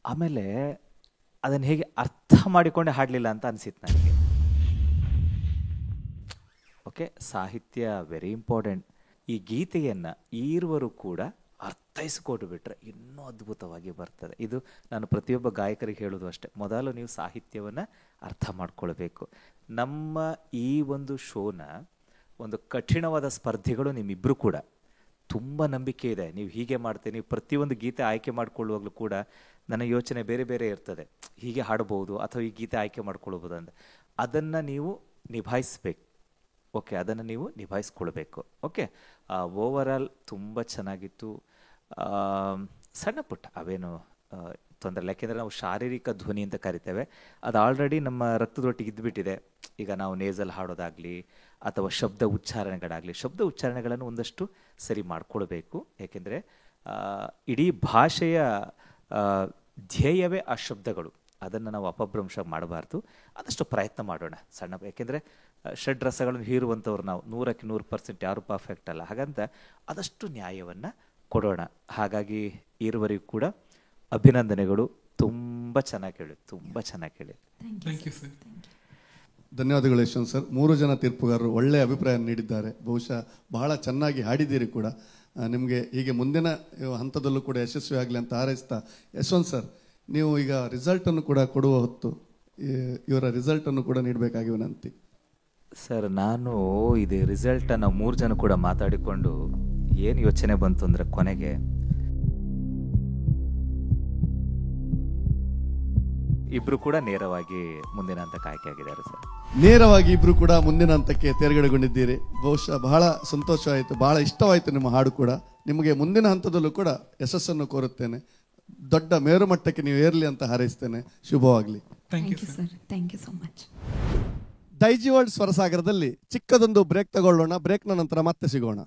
ಆಮೇಲೆ ಅದನ್ನು ಹೇಗೆ ಅರ್ಥ ಮಾಡಿಕೊಂಡೆ ಹಾಡಲಿಲ್ಲ ಅಂತ ಅನಿಸಿತ್ತು ನನಗೆ. ಓಕೆ, ಸಾಹಿತ್ಯ ವೆರಿ ಇಂಪಾರ್ಟೆಂಟ್. ಈ ಗೀತೆಯನ್ನು ಈರುವರು ಕೂಡ ಅರ್ಥೈಸಿಕೊಟ್ಟು ಬಿಟ್ರೆ ಇನ್ನೂ ಅದ್ಭುತವಾಗಿ ಬರ್ತದೆ. ಇದು ನಾನು ಪ್ರತಿಯೊಬ್ಬ ಗಾಯಕರಿಗೆ ಹೇಳೋದು ಅಷ್ಟೇ, ಮೊದಲು ನೀವು ಸಾಹಿತ್ಯವನ್ನು ಅರ್ಥ ಮಾಡ್ಕೊಳ್ಬೇಕು. ನಮ್ಮ ಈ ಒಂದು ಶೋನ ಒಂದು ಕಠಿಣವಾದ ಸ್ಪರ್ಧಿಗಳು ನಿಮ್ಮಿಬ್ಬರು ಕೂಡ. ತುಂಬ ನಂಬಿಕೆ ಇದೆ, ನೀವು ಹೀಗೆ ಮಾಡ್ತೀರಿ. ನೀವು ಪ್ರತಿಯೊಂದು ಗೀತೆ ಆಯ್ಕೆ ಮಾಡಿಕೊಳ್ಳುವಾಗಲೂ ಕೂಡ ನನ್ನ ಯೋಚನೆ ಬೇರೆ ಬೇರೆ ಇರ್ತದೆ, ಹೀಗೆ ಹಾಡ್ಬೋದು ಅಥವಾ ಈ ಗೀತೆ ಆಯ್ಕೆ ಮಾಡ್ಕೊಳ್ಬೋದು ಅಂತ. ಅದನ್ನು ನೀವು ನಿಭಾಯಿಸ್ಬೇಕು. ಓಕೆ, ಅದನ್ನು ನೀವು ನಿಭಾಯಿಸ್ಕೊಳ್ಬೇಕು. ಓಕೆ, ಓವರಾಲ್ ತುಂಬ ಚೆನ್ನಾಗಿತ್ತು. ಸಣ್ಣ ಪುಟ್ಟ ಅವೇನು ತೊಂದರೆ ಇಲ್ಲ, ಯಾಕೆಂದರೆ ನಾವು ಶಾರೀರಿಕ ಧ್ವನಿ ಅಂತ ಕರಿತೇವೆ, ಅದು ಆಲ್ರೆಡಿ ನಮ್ಮ ರಕ್ತದೊಟ್ಟಿಗೆ ಇದ್ದುಬಿಟ್ಟಿದೆ. ಈಗ ನಾವು ನೇಸಲ್ ಹಾಡೋದಾಗಲಿ ಅಥವಾ ಶಬ್ದ ಉಚ್ಚಾರಣೆಗಳನ್ನು ಒಂದಷ್ಟು ಸರಿ ಮಾಡ್ಕೊಳ್ಬೇಕು. ಯಾಕೆಂದರೆ ಇಡೀ ಭಾಷೆಯ ಧ್ಯೇಯವೇ ಆ ಶಬ್ದಗಳು. ಅದನ್ನು ನಾವು ಅಪಭ್ರಂಶ ಮಾಡಬಾರ್ದು. ಆದಷ್ಟು ಪ್ರಯತ್ನ ಮಾಡೋಣ ಸಣ್ಣ, ಯಾಕೆಂದರೆ ಷಡ್ರಸಗಳನ್ನು ಹೀರುವಂಥವ್ರು ನಾವು 100ಕ್ಕೆ 100% ಯಾರು ಪರ್ಫೆಕ್ಟ್ ಅಲ್ಲ. ಹಾಗಂತ ಆದಷ್ಟು ನ್ಯಾಯವನ್ನು ಕೊಡೋಣ. ಹಾಗಾಗಿ ಇರುವರಿಗೂ ಕೂಡ ಅಭಿನಂದನೆಗಳು. ತುಂಬ ಚೆನ್ನಾಗಿ ಹೇಳಿ, ತುಂಬ ಚೆನ್ನಾಗಿ ಹೇಳಿ. ಧನ್ಯವಾದಗಳು ಯಶವಂತ್ ಸರ್. 3 ಜನ ತೀರ್ಪುಗಾರರು ಒಳ್ಳೆಯ ಅಭಿಪ್ರಾಯ ನೀಡಿದ್ದಾರೆ. ಬಹುಶಃ ಬಹಳ ಚೆನ್ನಾಗಿ ಹಾಡಿದ್ದೀರಿ ಕೂಡ. ನಿಮಗೆ ಹೀಗೆ ಮುಂದಿನ ಹಂತದಲ್ಲೂ ಕೂಡ ಯಶಸ್ವಿ ಆಗಲಿ ಅಂತ ಹಾರೈಸ್ತಾ, ಯಶವಂತ್ ಸರ್ ನೀವು ಈಗ ರಿಸಲ್ಟನ್ನು ಕೂಡ ಕೊಡುವ ಹೊತ್ತು ಇವರ ರಿಸಲ್ಟನ್ನು ಕೂಡ ನೀಡಬೇಕಾಗಿ ವಿನಂತಿ. ಸರ್, ನಾನು ಇದು ರಿಸಲ್ಟನ್ನು 3 ಜನ ಕೂಡ ಮಾತಾಡಿಕೊಂಡು ಏನು ಯೋಚನೆ ಬಂತು ಅಂದರೆ ಕೊನೆಗೆ ಇಬ್ರು ಕೂಡ ನೇರವಾಗಿ ಮುಂದಿನ ಹಂತಕ್ಕೆ ಆಯ್ಕೆಯಾಗಿದ್ದಾರೆ ಸರ್. ನೇರವಾಗಿ ಇಬ್ರು ಕೂಡ ಮುಂದಿನ ಹಂತಕ್ಕೆ ತೇರ್ಗಡೆಗೊಂಡಿದ್ದೀರಿ. ಬಹುಶಃ ಬಹಳ ಸಂತೋಷವಾಯಿತು, ಬಹಳ ಇಷ್ಟವಾಯಿತು ನಿಮ್ಮ ಹಾಡು ಕೂಡ. ನಿಮಗೆ ಮುಂದಿನ ಹಂತದಲ್ಲೂ ಕೂಡ ಯಶಸ್ಸನ್ನು ಕೋರುತ್ತೇನೆ. ದೊಡ್ಡ ಮೇರು ಮಟ್ಟಕ್ಕೆ ನೀವು ಏರ್ಲಿ ಅಂತ ಹಾರೈಸ್ತೇನೆ. ಶುಭವಾಗಲಿ. Thank you sir. Thank you so much. Daijiworld ಸ್ವರಸಾಗರದಲ್ಲಿ ಚಿಕ್ಕದೊಂದು ಬ್ರೇಕ್ ತಗೊಳ್ಳೋಣ. ಬ್ರೇಕ್ನ ನಂತರ ಮತ್ತೆ ಸಿಗೋಣ.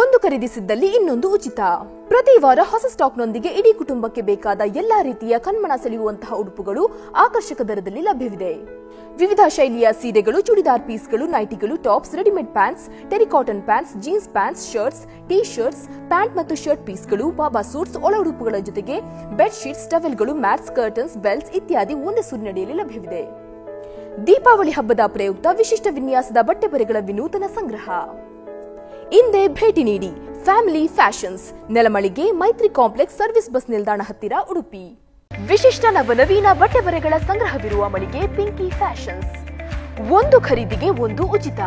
ಒಂದು ಖರೀದಿಸಿದ್ದಲ್ಲಿ ಇನ್ನೊಂದು ಉಚಿತ. ಪ್ರತಿ ವಾರ ಹೊಸ ಸ್ಟಾಕ್ನೊಂದಿಗೆ ಇಡೀ ಕುಟುಂಬಕ್ಕೆ ಬೇಕಾದ ಎಲ್ಲಾ ರೀತಿಯ ಕಣ್ಮನ ಸೆಳೆಯುವಂತಹ ಉಡುಪುಗಳು ಆಕರ್ಷಕ ದರದಲ್ಲಿ ಲಭ್ಯವಿದೆ. ವಿವಿಧ ಶೈಲಿಯ ಸೀರೆಗಳು, ಚೂಡಿದಾರ್ ಪೀಸ್ಗಳು, ನೈಟಿಗಳು, tops, readymade pants, terricotton pants, jeans pants, shirts, T shirts, pant ಮತ್ತು ಶರ್ಟ್ ಪೀಸ್ಗಳು, ಬಾಬಾ ಸೂಟ್ಸ್, ಒಳ ಉಡುಪುಗಳ ಜೊತೆಗೆ ಬೆಡ್ ಶೀಟ್ಸ್, ಟವೆಲ್ಗಳು, ಮ್ಯಾಟ್ಸ್, ಕರ್ಟನ್ಸ್, ಬೆಲ್ಟ್ಸ್ ಇತ್ಯಾದಿ ಒಂದೇ ಸೂರಿನಡಿಯಲ್ಲಿ ಲಭ್ಯವಿದೆ. ದೀಪಾವಳಿ ಹಬ್ಬದ ಪ್ರಯುಕ್ತ ವಿಶಿಷ್ಟ ವಿನ್ಯಾಸದ ಬಟ್ಟೆ ಬರೆಗಳ ವಿನೂತನ ಸಂಗ್ರಹ. ಇಂದೇ ಭೇಟಿ ನೀಡಿ ಫ್ಯಾಮಿಲಿ ಫ್ಯಾಷನ್ಸ್, ನೆಲಮಳಿಗೆ, ಮೈತ್ರಿ ಕಾಂಪ್ಲೆಕ್ಸ್, ಸರ್ವಿಸ್ ಬಸ್ ನಿಲ್ದಾಣ ಹತ್ತಿರ, ಉಡುಪಿ. ವಿಶಿಷ್ಟ ನವನವೀನ ಬಟ್ಟೆ ಬರೆಗಳ ಸಂಗ್ರಹವಿರುವ ಮಳಿಗೆ ಪಿಂಕಿ ಫ್ಯಾಷನ್ಸ್. ಒಂದು ಖರೀದಿಗೆ ಒಂದು ಉಚಿತ.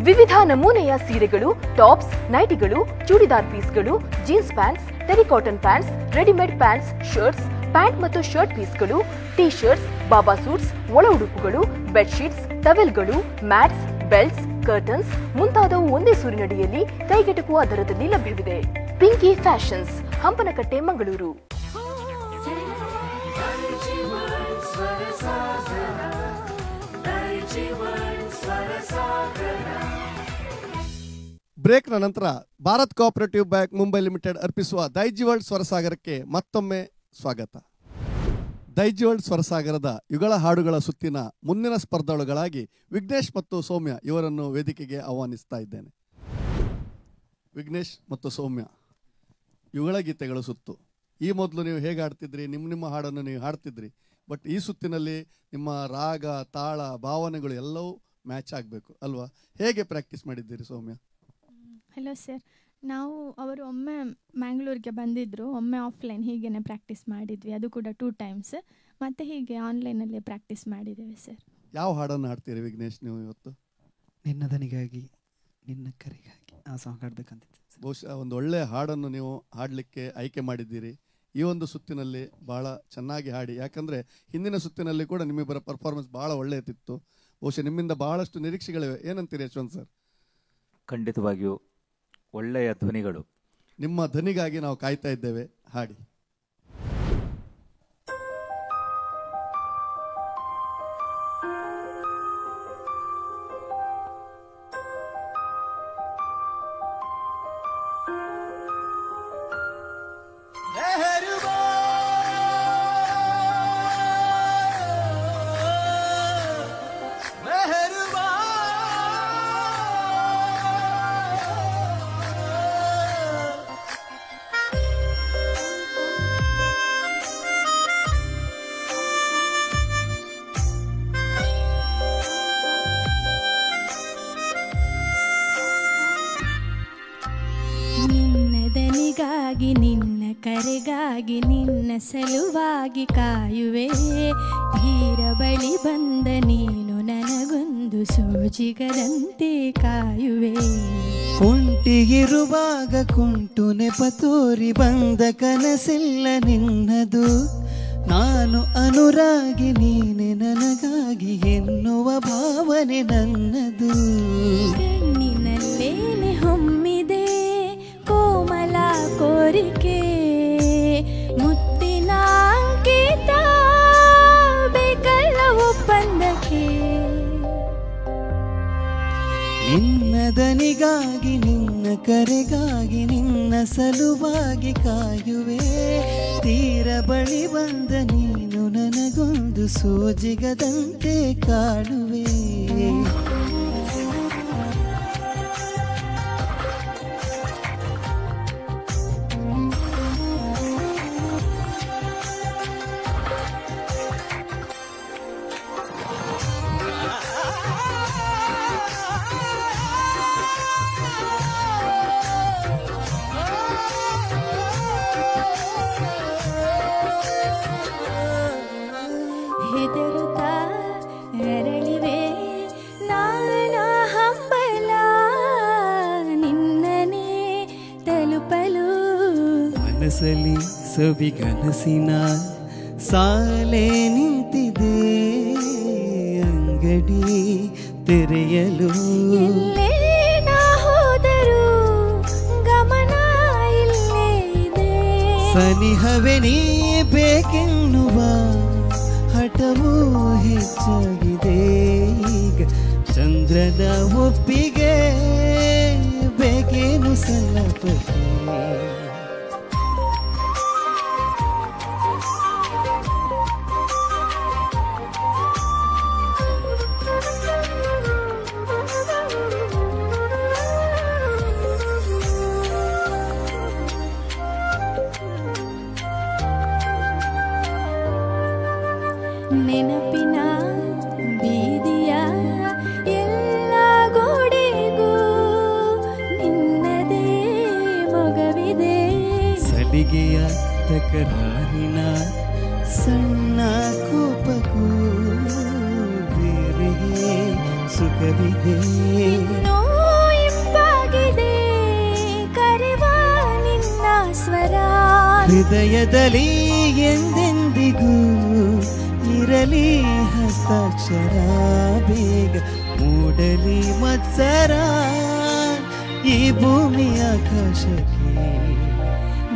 ವಿವಿಧ ನಮೂನೆಯ ಸೀರೆಗಳು, ಟಾಪ್ಸ್, ನೈಟಿಗಳು, ಚೂಡಿದಾರ್ ಪೀಸ್ಗಳು, jeans pants, terricotton pants, readymade pants, shirts, pant ಮತ್ತು ಶರ್ಟ್ ಪೀಸ್ಗಳು, ಟೀ ಶರ್ಟ್ಸ್, ಬಾಬಾ ಸೂಟ್ಸ್, ಒಳ ಉಡುಪುಗಳು, ಬೆಡ್ಶೀಟ್ಸ್, ಟವೆಲ್ಗಳು, ಮ್ಯಾಟ್ಸ್, ಬೆಲ್ಟ್ಸ್, ಕರ್ಟನ್ಸ್ ಮುಂತಾದವು ಒಂದೇ ಸೂರಿನಡಿಯಲ್ಲಿ ಕೈಗೆಟುಕುವ ದರದಲ್ಲಿ ಲಭ್ಯವಿದೆ. ಪಿಂಕಿ ಫ್ಯಾಷನ್ಸ್, ಹಂಪನಕಟ್ಟೆ, ಮಂಗಳೂರು. ಬ್ರೇಕ್ನ ನಂತರ Bharat Cooperative Bank Mumbai Limited ಅರ್ಪಿಸುವ ದೈಜಿ ವರ್ಲ್ಡ್ ಸ್ವರಸಾಗರಕ್ಕೆ ಮತ್ತೊಮ್ಮೆ ಸ್ವಾಗತ. ದೈಜಿ ವರ್ಲ್ಡ್ ಸ್ವರಸಾಗರದ ಯುಗಳ ಹಾಡುಗಳ ಸುತ್ತಿನ ಮುಂದಿನ ಸ್ಪರ್ಧಾಳುಗಳಾಗಿ ವಿಘ್ನೇಶ್ ಮತ್ತು ಸೌಮ್ಯ ಇವರನ್ನು ವೇದಿಕೆಗೆ ಆಹ್ವಾನಿಸ್ತಾ ಇದ್ದೇನೆ. ವಿಘ್ನೇಶ್ ಮತ್ತು ಸೌಮ್ಯ, ಯುಗಳ ಗೀತೆಗಳು ಸುತ್ತು. ಈ ಮೊದಲು ನೀವು ಹೇಗೆ ಹಾಡ್ತಿದ್ರಿ, ನಿಮ್ಮ ಹಾಡನ್ನು ನೀವು ಹಾಡ್ತಿದ್ರಿ. ಬಟ್ ಈ ಸುತ್ತಿನಲ್ಲಿ ನಿಮ್ಮ ರಾಗ, ತಾಳ, ಭಾವನೆಗಳು ಎಲ್ಲವೂ ಮ್ಯಾಚ್ ಆಗಬೇಕು ಅಲ್ವಾ? ಹೇಗೆ ಪ್ರಾಕ್ಟೀಸ್ ಮಾಡಿದ್ದೀರಿ ಸೌಮ್ಯ? ಹಲೋ ಸರ್, ನಾವು ಅವರು ಒಮ್ಮೆ ಮ್ಯಾಂಗ್ಳೂರಿಗೆ ಬಂದಿದ್ದರು, ಒಮ್ಮೆ ಆಫ್ಲೈನ್ ಹೀಗೇ ಪ್ರಾಕ್ಟೀಸ್ ಮಾಡಿದ್ವಿ, ಅದು ಕೂಡ 2 times. ಮತ್ತು ಹೀಗೆ ಆನ್ಲೈನಲ್ಲೇ ಪ್ರಾಕ್ಟೀಸ್ ಮಾಡಿದ್ದೇವೆ ಸರ್. ಯಾವ ಹಾಡನ್ನು ಹಾಡ್ತೀರಿ ವಿಘ್ನೇಶ್ ನೀವು ಇವತ್ತು? ನಿನ್ನ ದನಿಗಾಗಿ ನಿನ್ನ ಕರೆಗಾಗಿ ಆ ಸಾಂಗ್ ಹಾಡಬೇಕಂತಿತ್ತು. ಬಹುಶಃ ಒಂದು ಒಳ್ಳೆಯ ಹಾಡನ್ನು ನೀವು ಹಾಡಲಿಕ್ಕೆ ಆಯ್ಕೆ ಮಾಡಿದ್ದೀರಿ. ಈ ಒಂದು ಸುತ್ತಿನಲ್ಲಿ ಭಾಳ ಚೆನ್ನಾಗಿ ಹಾಡಿ, ಯಾಕಂದರೆ ಹಿಂದಿನ ಸುತ್ತಿನಲ್ಲಿ ಕೂಡ ನಿಮ್ಮಿಬ್ಬರ ಪರ್ಫಾರ್ಮೆನ್ಸ್ ಭಾಳ ಒಳ್ಳೆಯದಿತ್ತು. ಬಹುಶಃ ನಿಮ್ಮಿಂದ ಬಹಳಷ್ಟು ನಿರೀಕ್ಷೆಗಳಿವೆ. ಏನಂತೀರಿ ಯಶವಂತ್ ಸರ್? ಖಂಡಿತವಾಗಿಯೂ ಒಳ್ಳೆಯ ಧ್ವನಿಗಳು. ನಿಮ್ಮ ಧ್ವನಿಗಾಗಿ ನಾವು ಕಾಯ್ತಾ ಇದ್ದೇವೆ, ಹಾಡಿ. ನಿನ್ನ ಕರೆಗಾಗಿ ನಿನ್ನ ಸಲುವಾಗಿ ಕಾಯುವೆ. ತೀರ ಬಳಿ ಬಂದ ನೀನು ನನಗೊಂದು ಸೋಜಿಗದಂತೆ ಕಾಯುವೆ. ಒಂಟಿಗಿರುವಾಗ ಕುಂಟು ನೆಪ ತೋರಿ ಬಂದ ಕನಸಿಲ್ಲ ನಿನ್ನದು. ನಾನು ಅನುರಾಗಿ ನೀನೆ ನನಗಾಗಿ ಎನ್ನುವ ಭಾವನೆ ನನ್ನದು. ಕಣ್ಣಿನಲ್ಲೇನೆ ಹೊಮ್ಮಿದೆ ಕೋಮಲ ಕೋರಿಕೆ, ಮುತ್ತಿನ ಅಂಕಿತ ಬೇಕಲ್ಲ ಒಪ್ಪಂದಕ್ಕೆ. ನಿನ್ನ ದನಿಗಾಗಿ ನಿನ್ನ ಕರೆಗಾಗಿ ನಿನ್ನ ಸಲುವಾಗಿ ಕಾಯುವೆ. ತೀರ ಬಳಿ ಬಂದ ನೀನು ನನಗೊಂದು ಸೋಜಿಗದಂತೆ ಕಾಣುವೆ. ಹೆದರುತ್ತಾ ಅರಳಿವೆ ನಾನಾ ಹಂಬಲ, ನಿನ್ನನೇ ತಲುಪಲು. ಮನಸ್ಸಲ್ಲಿ ಸವಿಗನಸಿನ ಸಾಲೆ ನಿಂತಿದೆ, ಅಂಗಡಿ ತೆರೆಯಲು. ಎಲ್ಲೇ ನಾ ಹೋದರೂ ಗಮನ ಇಲ್ಲೇ ಇದೆ. ಸನಿಹವೇ ನೀ ಬೇಕೆನ್ನುವ ಹಠವೂ ಹೆಚ್ಚಾಗಿದೆ. ಈಗ ಚಂದ್ರನ ಒಪ್ಪಿಗೆ ಬೇಕೇನು ಸಲ್ಲಪಕ್ಕೆ. ನೆನಪಿನ ಬೀದಿಯ ಎಲ್ಲ ಗೋಡೆಗೂ ನಿನ್ನದೇ ಮೊಗವಿದೆ. ಸಲಿಗೆಯ ತಕರಾರಿನ ಸಣ್ಣ ಕೋಪಕ್ಕೂ ಬೇರೆಯೇ ಸುಖವಿದೆ. ಇನ್ನೂ ಇಂಪಾಗಿದೆ ಕರೆವ ನಿನ್ನ ಸ್ವರ. ಹೃದಯದಲ್ಲಿ ಎಂದೆಂದಿಗೂ ಇರಲಿ ಹಸ್ತಾಕ್ಷರ. ಬೇಗ ಮೂಡಲಿ ಮತ್ಸರ ಈ ಭೂಮಿ ಆಕಾಶಕ್ಕೆ.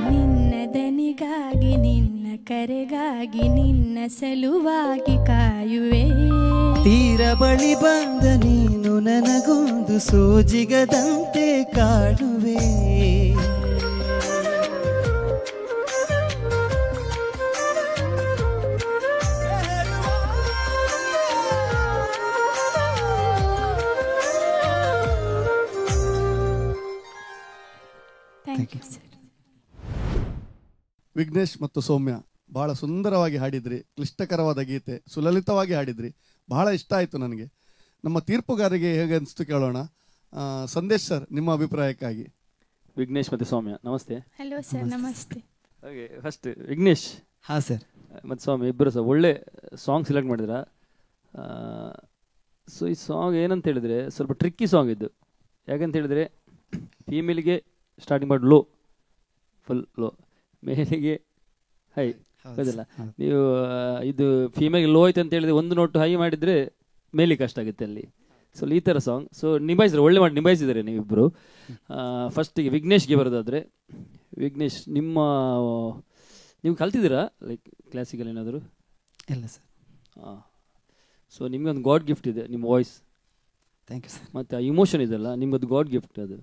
ನಿನ್ನ ದನಿಗಾಗಿ ನಿನ್ನ ಕರೆಗಾಗಿ ನಿನ್ನ ಸಲುವಾಗಿ ಕಾಯುವೆ. ತೀರ ಬಳಿ ಬಂದ ನೀನು ನನಗೊಂದು ಸೋಜಿಗದಂತೆ ಕಾಣುವೆ. ವಿಘ್ನೇಶ್ ಮತ್ತು ಸೌಮ್ಯ ಬಹಳ ಸುಂದರವಾಗಿ ಹಾಡಿದ್ರಿ. ಕ್ಲಿಷ್ಟಕರವಾದ ಗೀತೆ, ಸುಲಲಿತವಾಗಿ ಹಾಡಿದ್ರಿ. ಬಹಳ ಇಷ್ಟ ಆಯಿತು ನನಗೆ. ನಮ್ಮ ತೀರ್ಪುಗಾರಿಗೆ ಹೇಗೆ ಅನಿಸ್ತು ಕೇಳೋಣ. ಸಂದೇಶ್ ಸರ್, ನಿಮ್ಮ ಅಭಿಪ್ರಾಯಕ್ಕಾಗಿ. ವಿಘ್ನೇಶ್ ಮತ್ತು ಸೌಮ್ಯ ನಮಸ್ತೆ. ಹಲೋ ಸರ್, ನಮಸ್ತೆ. ಹಾಗೆ ಫಸ್ಟ್ ವಿಘ್ನೇಶ್. ಹಾಂ ಸರ್. ಮತ್ತು ಸೌಮ್ಯ ಇಬ್ಬರು ಸಹ ಒಳ್ಳೆ ಸಾಂಗ್ ಸೆಲೆಕ್ಟ್ ಮಾಡಿದ್ರ. ಸೊ ಈ ಸಾಂಗ್ ಏನಂತ ಹೇಳಿದರೆ ಸ್ವಲ್ಪ ಟ್ರಿಕ್ಕಿ ಸಾಂಗ್ ಇದ್ದು. ಯಾಕಂತ ಹೇಳಿದರೆ ಫೀಮೇಲಿಗೆ ಸ್ಟಾರ್ಟಿಂಗ್ ಮಾಡಿ ಲೋ, ಫುಲ್ ಲೋ, ಮೇಲಿಗೆ ಹೈ. ಗೊತ್ತಿಲ್ಲ ನೀವು ಇದು ಫೀಮೇಲ್ಗೆ ಲೋ ಆಯ್ತು ಅಂತ ಹೇಳಿದ್ರೆ ಒಂದು ನೋಟು ಹೈ ಮಾಡಿದರೆ ಮೇಲಿಗೆ ಕಷ್ಟ ಆಗುತ್ತೆ ಅಲ್ಲಿ. ಸೊ ಈ ಥರ ಸಾಂಗ್. ಸೊ ನಿಭಾಯಿಸಿದ್ರೆ ಒಳ್ಳೆ ಮಾಡಿ ನಿಭಾಯಿಸಿದ್ದಾರೆ ನೀವಿಬ್ಬರು. ಫಸ್ಟಿಗೆ ವಿಘ್ನೇಶ್ಗೆ ಬರೋದಾದರೆ, ವಿಘ್ನೇಶ್ ನೀವು ಕಲ್ತಿದ್ದೀರಾ ಲೈಕ್ ಕ್ಲಾಸಿಕಲ್ ಏನಾದರೂ? ಇಲ್ಲ ಸರ್. ಹಾಂ. ಸೊ ನಿಮಗೊಂದು ಗಾಡ್ ಗಿಫ್ಟ್ ಇದೆ, ನಿಮ್ಮ ವಾಯ್ಸ್. Thank you sir. ಮತ್ತು ಆ ಇಮೋಷನ್ ಇದೆಲ್ಲ ನಿಮ್ಮದು ಗಾಡ್ ಗಿಫ್ಟ್ ಅದು.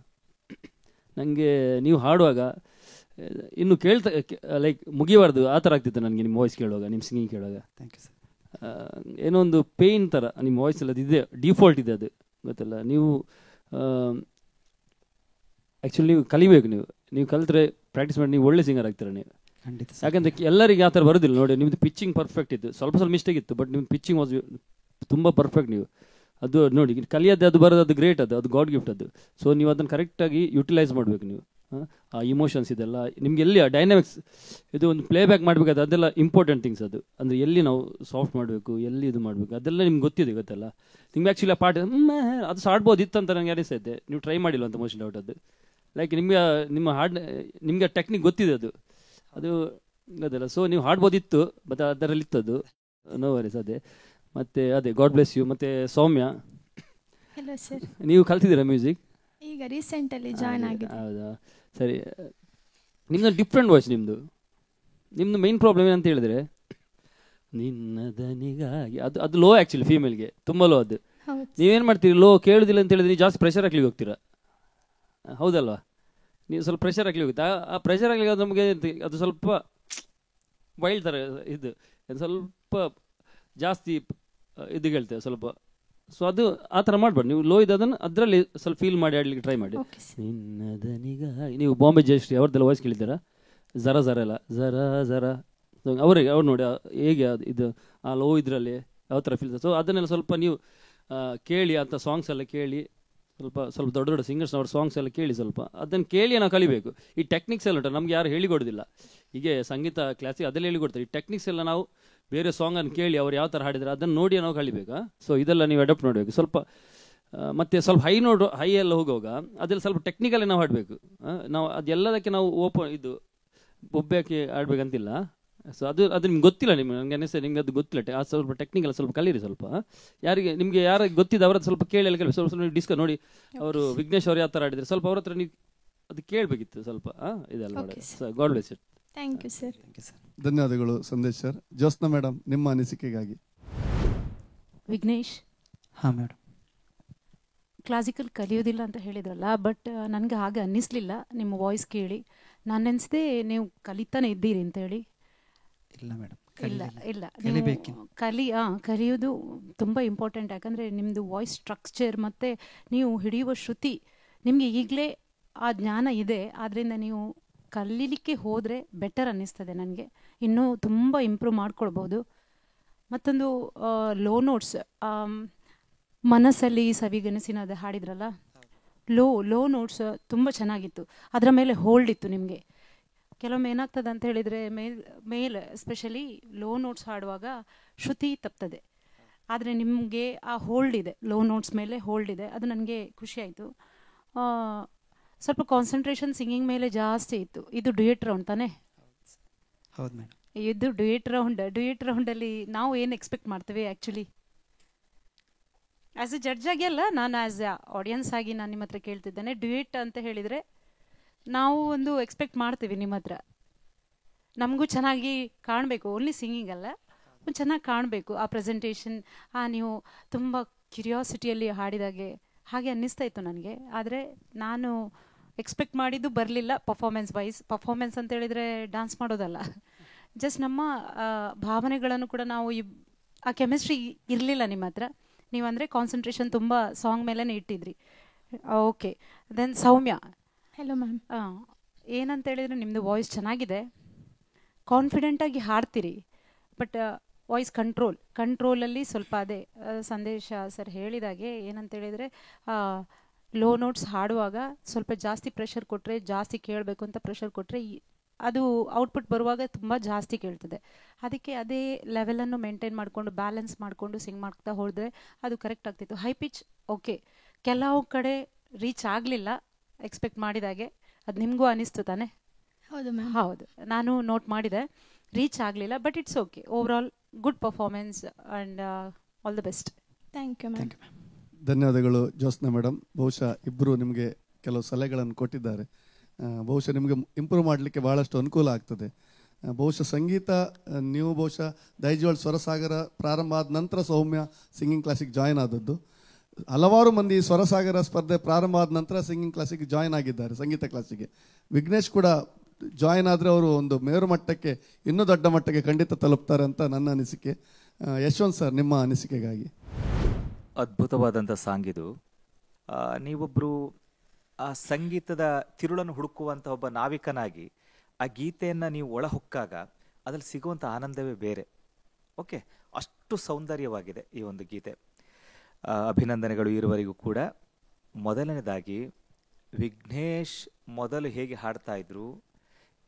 ನನಗೆ ನೀವು ಹಾಡುವಾಗ ಇನ್ನು ಕೇಳ್ತಾ ಲೈಕ್ ಮುಗಿಬಾರ್ದು ಆ ಥರ ಆಗ್ತಿತ್ತು ನನಗೆ ನಿಮ್ಮ ವಾಯ್ಸ್ ಕೇಳುವಾಗ, ನಿಮ್ಮ ಸಿಂಗಿಂಗ್ ಕೇಳುವಾಗ. Thank you sir. ಏನೋ ಒಂದು ಪೇಯ್ನ್ ಥರ ನಿಮ್ಮ ವಾಯ್ಸಲ್ಲಿ ಅದು ಇದೆ, ಡಿಫಾಲ್ಟ್ ಇದೆ ಅದು, ಗೊತ್ತಲ್ಲ. ನೀವು ಆ್ಯಕ್ಚುಲಿ ನೀವು ಕಲಿಬೇಕು. ನೀವು ಕಲಿತ್ರೆ ಪ್ರಾಕ್ಟೀಸ್ ಮಾಡಿ ನೀವು ಒಳ್ಳೆ ಸಿಂಗರ್ ಆಗ್ತೀರ ನೀವು. ಖಂಡಿತ. ಯಾಕಂದರೆ ಎಲ್ಲರಿಗೆ ಆ ಥರ ಬರೋದಿಲ್ಲ ನೋಡಿ. ನಿಮ್ಮದು ಪಿಚ್ಚಿಂಗ್ ಪರ್ಫೆಕ್ಟ್ ಇತ್ತು, ಸ್ವಲ್ಪ ಮಿಸ್ಟೇಕ್ ಇತ್ತು, ಬಟ್ ನಿಮ್ಮ ಪಿಚ್ಚಿಂಗ್ ವಾಸ್ ತುಂಬ ಪರ್ಫೆಕ್ಟ್. ನೀವು ಅದು ನೋಡಿ ಕಲಿಯೋದು, ಅದು ಬರೋದು, ಅದು ಗ್ರೇಟ್, ಅದು ಗಾಡ್ ಗಿಫ್ಟ್ ಅದು. ಸೊ ನೀವು ಅದನ್ನು ಕರೆಕ್ಟಾಗಿ ಯುಟಿಲೈಸ್ ಮಾಡಬೇಕು ನೀವು. ಆ ಇಮೋಷನ್ಸ್ ಇದೆಲ್ಲ ನಿಮ್ಗೆ ಎಲ್ಲಿ ಆ ಡೈನಾಮಿಕ್ಸ್ ಇದು ಒಂದು ಪ್ಲೇಬ್ಯಾಕ್ ಮಾಡಬೇಕಾದ್ರೆ ಅದೆಲ್ಲ ಇಂಪಾರ್ಟೆಂಟ್ ಥಿಂಗ್ಸ್ ಅದು. ಅಂದರೆ ಎಲ್ಲಿ ನಾವು ಸಾಫ್ಟ್ ಮಾಡಬೇಕು, ಎಲ್ಲಿ ಇದು ಮಾಡಬೇಕು, ಅದೆಲ್ಲ ನಿಮ್ಗೆ ಗೊತ್ತಿದೆ ಗೊತ್ತಲ್ಲ. ನಿಮ್ಗೆ ಆ್ಯಕ್ಚುಲಿ ಆ ಪಾರ್ಟ್ ಅದು ಸಾಡ್ಬೋದಿತ್ತು ಅಂತ ನನಗೆ ಅನಿಸ್ತೈತೆ. ನೀವು ಟ್ರೈ ಮಾಡಿಲ್ಲ ಅಂತ ಮೋಸ್ಟ್ಲಿ ಔಟ್ ಅದು. ಲೈಕ್ ನಿಮಗೆ ನಿಮ್ಮ ಹಾಡು ನಿಮಗೆ ಟೆಕ್ನಿಕ್ ಗೊತ್ತಿದೆ ಅದು ಅದೆಲ್ಲ. ಸೊ ನೀವು ಹಾಡ್ಬೋದಿತ್ತು, ಬಟ್ ಅದರಲ್ಲಿತ್ತದು. ನೋ ವರೀಸ್ ಅದೇ. ಮತ್ತು ಅದೇ ಗಾಡ್ ಬ್ಲೆಸ್ ಯು. ಮತ್ತು ಸೌಮ್ಯ, ಹಲೋ ಸರ್. ನೀವು ಕಲ್ತಿದ್ದೀರಾ ಮ್ಯೂಸಿಕ್? ಈಗ ರೀಸೆಂಟಲ್ಲಿ ಜಾಯ್ನ್ ಆಗಿದೆ. ಹೌದಾ, ಸರಿ. ನಿಮ್ಮದು ಡಿಫ್ರೆಂಟ್ ವಾಯ್ಸ್. ನಿಮ್ಮದು ಮೈನ್ ಪ್ರಾಬ್ಲಮ್ ಏನಂತ ಹೇಳಿದ್ರೆ ನಿನ್ನ ದನಿಗಾಗಿ ಅದು ಲೋ ಆ್ಯಕ್ಚುಲಿ ಫೀಮೇಲ್ಗೆ ತುಂಬ ಲೋ. ಅದು ನೀವೇನು ಮಾಡ್ತೀರಿ, ಲೋ ಕೇಳೋದಿಲ್ಲ ಅಂತ ಹೇಳಿದ್ರೆ ನೀವು ಜಾಸ್ತಿ ಪ್ರೆಷರ್ ಹಾಕ್ಲಿಕ್ಕೆ ಹೋಗ್ತೀರಾ, ಹೌದಲ್ವಾ? ನೀವು ಸ್ವಲ್ಪ ಪ್ರೆಷರ್ ಹಾಕ್ಲಿಕ್ಕೆ ಹೋಗುತ್ತೆ. ಆ ಪ್ರೆಷರ್ ಹಾಕ್ಲಿಕ್ಕೆ ನಮಗೆ ಅದು ಸ್ವಲ್ಪ ವೈಲ್ಡ್ ಥರ ಇದು ಸ್ವಲ್ಪ ಜಾಸ್ತಿ ಇದು ಹೇಳ್ತೇವೆ ಸ್ವಲ್ಪ. ಸೊ ಅದು ಆ ಥರ ಮಾಡಬೇಡಿ. ನೀವು ಲೋ ಇದನ್ನು ಅದರಲ್ಲಿ ಸ್ವಲ್ಪ ಫೀಲ್ ಮಾಡಿ ಆಡಲಿಕ್ಕೆ ಟ್ರೈ ಮಾಡಿ. ನಿನ್ನದನಿಗಾಗಿ ನೀವು ಬಾಂಬೆ ಜಯಶ್ರೀ ಅವ್ರದ್ದೆಲ್ಲ ವಾಯ್ಸ್ ಕೇಳಿದ್ದೀರಾ? ಜರ ಜರ ಎಲ್ಲ ಜರ ಜರ ಅವ್ರು ನೋಡಿ ಹೇಗೆ ಇದು ಆ ಲೋ ಇದರಲ್ಲಿ ಯಾವ ಥರ ಫೀಲ್. ಸೊ ಅದನ್ನೆಲ್ಲ ಸ್ವಲ್ಪ ನೀವು ಕೇಳಿ, ಅಂಥ ಸಾಂಗ್ಸ್ ಎಲ್ಲ ಕೇಳಿ, ಸ್ವಲ್ಪ ದೊಡ್ಡ ದೊಡ್ಡ ಸಿಂಗರ್ಸ್ ಅವ್ರ ಸಾಂಗ್ಸ್ ಎಲ್ಲ ಕೇಳಿ, ಸ್ವಲ್ಪ ಅದನ್ನು ಕೇಳಿ ನಾವು ಕಲಿಬೇಕು. ಈ ಟೆಕ್ನಿಕ್ಸ್ ಎಲ್ಲ ಉಂಟು, ನಮ್ಗೆ ಯಾರು ಹೇಳಿಕೊಡೋದಿಲ್ಲ. ಹೀಗೆ ಸಂಗೀತ ಕ್ಲಾಸಿಕ್ ಅದೆಲ್ಲ ಹೇಳಿಕೊಡ್ತಾರೆ. ಈ ಟೆಕ್ನಿಕ್ಸ್ ಎಲ್ಲ ನಾವು ಬೇರೆ ಸಾಂಗನ್ನು ಕೇಳಿ ಅವ್ರು ಯಾವ ಥರ ಹಾಡಿದರೆ ಅದನ್ನು ನೋಡಿ ನಾವು ಕಲಿಬೇಕಾ. ಸೊ ಇದೆಲ್ಲ ನೀವು ಅಡಾಪ್ಟ್ ಮಾಡಬೇಕು ಸ್ವಲ್ಪ. ಮತ್ತು ಸ್ವಲ್ಪ ಹೈ ಎಲ್ಲ ಹೋಗುವಾಗ ಅದೆಲ್ಲ ಸ್ವಲ್ಪ ಟೆಕ್ನಿಕಲಿ ನಾವು ಹಾಡಬೇಕು. ನಾವು ಅದೆಲ್ಲದಕ್ಕೆ ನಾವು ಇದು ಒಬ್ಬೆ ಹಾಕಿ ಆಡಬೇಕಂತಿಲ್ಲ. ಸೊ ಅದು ನಿಮ್ಗೆ ಗೊತ್ತಿಲ್ಲ. ನನಗೆ ಅನಿಸ್ತದೆ ನಿಮ್ಗೆ ಅದು ಗೊತ್ತಿಲ್ಲ. ಆ ಸ್ವಲ್ಪ ಟೆಕ್ನಿಕಲ್ ಸ್ವಲ್ಪ ಕಲೀರಿ ಸ್ವಲ್ಪ. ನಿಮಗೆ ಯಾರಿಗೆ ಗೊತ್ತಿದೆ ಅವರದ್ದು ಸ್ವಲ್ಪ ಕೇಳಿ ಎಲ್ಲ ಕಲಿ. ಸ್ವಲ್ಪ ಡಿಸ್ಕಸ್ ನೋಡಿ, ಅವರು ವಿಘ್ನೇಶ್ ಅವ್ರು ಯಾವ ಥರ ಆಡಿದ್ರೆ ಸ್ವಲ್ಪ ಅವ್ರ ಹತ್ರ ನೀವು ಅದು ಕೇಳಬೇಕಿತ್ತು ಸ್ವಲ್ಪ. ಇದೆಲ್ಲ God bless you. Thank you sir. ಧನ್ಯವಾದಗಳು ಸಂದೇಶ್ ಸರ್. ಜ್ಯೋತ್ಸ್ನಾ ಮೇಡಮ್, ನಿಮ್ಮ ಅನಿಸಿಕೆಗಾಗಿ. ವಿಘ್ನೇಶ್, ಹಾಂ ಮೇಡಮ್, ಕ್ಲಾಸಿಕಲ್ ಕಲಿಯೋದಿಲ್ಲ ಅಂತ ಹೇಳಿದ್ರಲ್ಲ, ಬಟ್ ನನಗೆ ಹಾಗೆ ಅನ್ನಿಸ್ಲಿಲ್ಲ ನಿಮ್ಮ ವಾಯ್ಸ್ ಕೇಳಿ. ನಾನು ಅನಿಸಿದೆ ನೀವು ಕಲಿತಾನೆ ಇದ್ದೀರಿ ಅಂತ ಹೇಳಿ. ಇಲ್ಲ ಮೇಡಮ್, ಇಲ್ಲ ಕಲಿಯೋದು ತುಂಬ ಇಂಪಾರ್ಟೆಂಟ್. ಯಾಕಂದರೆ ನಿಮ್ಮದು ವಾಯ್ಸ್ ಸ್ಟ್ರಕ್ಚರ್ ಮತ್ತು ನೀವು ಹಿಡಿಯುವ ಶ್ರುತಿ ನಿಮಗೆ ಈಗಲೇ ಆ ಜ್ಞಾನ ಇದೆ. ಆದ್ದರಿಂದ ನೀವು ಕಲೀಲಿಕ್ಕೆ ಹೋದರೆ ಬೆಟರ್ ಅನ್ನಿಸ್ತದೆ ನನಗೆ. ಇನ್ನೂ ತುಂಬ ಇಂಪ್ರೂವ್ ಮಾಡ್ಕೊಳ್ಬೋದು. ಮತ್ತೊಂದು ಲೋ ನೋಟ್ಸ್, ಮನಸ್ಸಲ್ಲಿ ಸವಿಗನಸಿನದು ಹಾಡಿದ್ರಲ್ಲ, ಲೋ ನೋಟ್ಸ್ ತುಂಬ ಚೆನ್ನಾಗಿತ್ತು. ಅದರ ಮೇಲೆ ಹೋಲ್ಡ್ ಇತ್ತು ನಿಮಗೆ. ಕೆಲವೊಮ್ಮೆ ಏನಾಗ್ತದೆ ಅಂತ ಹೇಳಿದರೆ ಮೇಲೆ ಎಸ್ಪೆಷಲಿ ಲೋ ನೋಟ್ಸ್ ಹಾಡುವಾಗ ಶ್ರುತಿ ತಪ್ತದೆ. ಆದರೆ ನಿಮಗೆ ಆ ಹೋಲ್ಡ್ ಇದೆ, ಲೋ ನೋಟ್ಸ್ ಮೇಲೆ ಹೋಲ್ಡ್ ಇದೆ. ಅದು ನನಗೆ ಖುಷಿಯಾಯಿತು. ಸ್ವಲ್ಪ ಕಾನ್ಸಂಟ್ರೇಷನ್ ಸಿಂಗಿಂಗ್ ಮೇಲೆ ಜಾಸ್ತಿ ಇತ್ತು. ಇದು ಡ್ಯೂಯೆಟ್ ರೌಂಡ್ ತಾನೇ? ಹೌದು ಮೇಡಮ್, ಇದು ಡ್ಯೂಯೆಟ್ ರೌಂಡಲ್ಲಿ ನಾವು ಏನು ಎಕ್ಸ್ಪೆಕ್ಟ್ ಮಾಡ್ತೇವೆ ಆ್ಯಕ್ಚುಲಿ? ಆ್ಯಸ್ ಎ ಜಡ್ಜ್ ಆಗಿ ಅಲ್ಲ, ನಾನು ಆ್ಯಸ್ ಎ ಆಡಿಯನ್ಸ್ ಆಗಿ ನಾನು ನಿಮ್ಮ ಹತ್ರ ಕೇಳ್ತಿದ್ದೇನೆ. ಡ್ಯೂಯೆಟ್ ಅಂತ ಹೇಳಿದರೆ ನಾವು ಒಂದು ಎಕ್ಸ್ಪೆಕ್ಟ್ ಮಾಡ್ತೀವಿ ನಿಮ್ಮ ಹತ್ರ. ನಮಗೂ ಚೆನ್ನಾಗಿ ಕಾಣಬೇಕು, ಓನ್ಲಿ ಸಿಂಗಿಂಗ್ ಅಲ್ಲ, ಚೆನ್ನಾಗಿ ಕಾಣಬೇಕು ಆ ಪ್ರೆಸೆಂಟೇಷನ್. ನೀವು ತುಂಬ ಕ್ಯೂರಿಯಾಸಿಟಿಯಲ್ಲಿ ಹಾಡಿದಾಗೆ ಹಾಗೆ ಅನ್ನಿಸ್ತಾ ಇತ್ತು ನನಗೆ. ಆದರೆ ನಾನು ಎಕ್ಸ್ಪೆಕ್ಟ್ ಮಾಡಿದ್ದು ಬರಲಿಲ್ಲ ಪರ್ಫಾರ್ಮೆನ್ಸ್ ವೈಸ್. ಪರ್ಫಾರ್ಮೆನ್ಸ್ ಅಂತ ಹೇಳಿದರೆ ಡ್ಯಾನ್ಸ್ ಮಾಡೋದಲ್ಲ, ಜಸ್ಟ್ ನಮ್ಮ ಭಾವನೆಗಳನ್ನು ಕೂಡ ನಾವು ಆ ಕೆಮಿಸ್ಟ್ರಿ ಇರಲಿಲ್ಲ ನಿಮ್ಮ ಹತ್ರ. ನೀವು ಅಂದರೆ ಕಾನ್ಸಂಟ್ರೇಷನ್ ತುಂಬ ಸಾಂಗ್ ಮೇಲೇ ಇಟ್ಟಿದ್ರಿ. Okay, then Soumya. Hello ma'am. ಏನಂತ ಹೇಳಿದರೆ ನಿಮ್ಮದು ವಾಯ್ಸ್ ಚೆನ್ನಾಗಿದೆ, ಕಾನ್ಫಿಡೆಂಟಾಗಿ ಹಾಡ್ತೀರಿ, ಬಟ್ ವಾಯ್ಸ್ ಕಂಟ್ರೋಲಲ್ಲಿ ಸ್ವಲ್ಪ ಅದೇ ಸಂದೇಶ ಸರ್ ಹೇಳಿದಾಗೆ ಏನಂತ ಹೇಳಿದರೆ ಲೋ ನೋಟ್ಸ್ ಹಾಡುವಾಗ ಸ್ವಲ್ಪ ಜಾಸ್ತಿ ಪ್ರೆಷರ್ ಕೊಟ್ಟರೆ, ಜಾಸ್ತಿ ಕೇಳಬೇಕು ಅಂತ ಪ್ರೆಷರ್ ಕೊಟ್ಟರೆ ಅದು ಔಟ್ಪುಟ್ ಬರುವಾಗ ತುಂಬ ಜಾಸ್ತಿ ಕೇಳ್ತದೆ. ಅದಕ್ಕೆ ಅದೇ ಲೆವೆಲನ್ನು ಮೇಂಟೈನ್ ಮಾಡಿಕೊಂಡು ಬ್ಯಾಲೆನ್ಸ್ ಮಾಡಿಕೊಂಡು ಸಿಂಗ್ ಮಾಡ್ತಾ ಹೋದರೆ ಅದು ಕರೆಕ್ಟ್ ಆಗ್ತಿತ್ತು. ಹೈ ಪಿಚ್ ಓಕೆ, ಕೆಲವು ಕಡೆ ರೀಚ್ ಆಗಲಿಲ್ಲ ಎಕ್ಸ್ಪೆಕ್ಟ್ ಮಾಡಿದಾಗೆ. ಅದು ನಿಮಗೂ ಅನಿಸ್ತು ತಾನೆ? ಹೌದು ಮ್ಯಾಮ್. ಹೌದು, ನಾನು ನೋಟ್ ಮಾಡಿದೆ, ರೀಚ್ ಆಗಲಿಲ್ಲ, but it's okay. Overall good performance and all the best. Thank you ma'am. ಧನ್ಯವಾದಗಳು ಜ್ಯೋತ್ಸ್ನಾ ಮೇಡಮ್. ಬಹುಶಃ ಇಬ್ಬರು ನಿಮಗೆ ಕೆಲವು ಸಲಹೆಗಳನ್ನು ಕೊಟ್ಟಿದ್ದಾರೆ. ಬಹುಶಃ ನಿಮಗೆ ಇಂಪ್ರೂವ್ ಮಾಡಲಿಕ್ಕೆ ಭಾಳಷ್ಟು ಅನುಕೂಲ ಆಗ್ತದೆ. ಬಹುಶಃ ಸಂಗೀತ ನೀವು ಬಹುಶಃ ದೈಜಿವರ್ಡ್ ಸ್ವರಸಾಗರ ಪ್ರಾರಂಭ ಆದ ನಂತರ ಸೌಮ್ಯ ಸಿಂಗಿಂಗ್ ಕ್ಲಾಸಿಗೆ ಜಾಯ್ನ್ ಆದದ್ದು. ಹಲವಾರು ಮಂದಿ ಸ್ವರಸಾಗರ ಸ್ಪರ್ಧೆ ಪ್ರಾರಂಭ ಆದ ನಂತರ ಸಿಂಗಿಂಗ್ ಕ್ಲಾಸಿಗೆ ಜಾಯ್ನ್ ಆಗಿದ್ದಾರೆ, ಸಂಗೀತ ಕ್ಲಾಸಿಗೆ. ವಿಘ್ನೇಶ್ ಕೂಡ ಜಾಯ್ನ್ ಆದರೆ ಅವರು ಒಂದು ಮೇರು ಮಟ್ಟಕ್ಕೆ, ಇನ್ನೂ ದೊಡ್ಡ ಮಟ್ಟಕ್ಕೆ ಖಂಡಿತ ತಲುಪ್ತಾರೆ ಅಂತ ನನ್ನ ಅನಿಸಿಕೆ. ಯಶವಂತ್ ಸರ್, ನಿಮ್ಮ ಅನಿಸಿಕೆಗಾಗಿ. ಅದ್ಭುತವಾದಂಥ ಸಾಂಗ್ ಇದು. ನೀವೊಬ್ಬರು ಆ ಸಂಗೀತದ ತಿರುಳನ್ನು ಹುಡುಕುವಂಥ ಒಬ್ಬ ನಾವಿಕನಾಗಿ ಆ ಗೀತೆಯನ್ನು ನೀವು ಒಳಹೊಕ್ಕಾಗ ಅದರಲ್ಲಿ ಸಿಗುವಂಥ ಆನಂದವೇ ಬೇರೆ. ಓಕೆ, ಅಷ್ಟು ಸೌಂದರ್ಯವಾಗಿದೆ ಈ ಒಂದು ಗೀತೆ. ಅಭಿನಂದನೆಗಳು ಇರುವವರೆಗೂ ಕೂಡ. ಮೊದಲನೇದಾಗಿ ವಿಘ್ನೇಶ್ ಮೊದಲು ಹೇಗೆ ಹಾಡ್ತಾ ಇದ್ರು,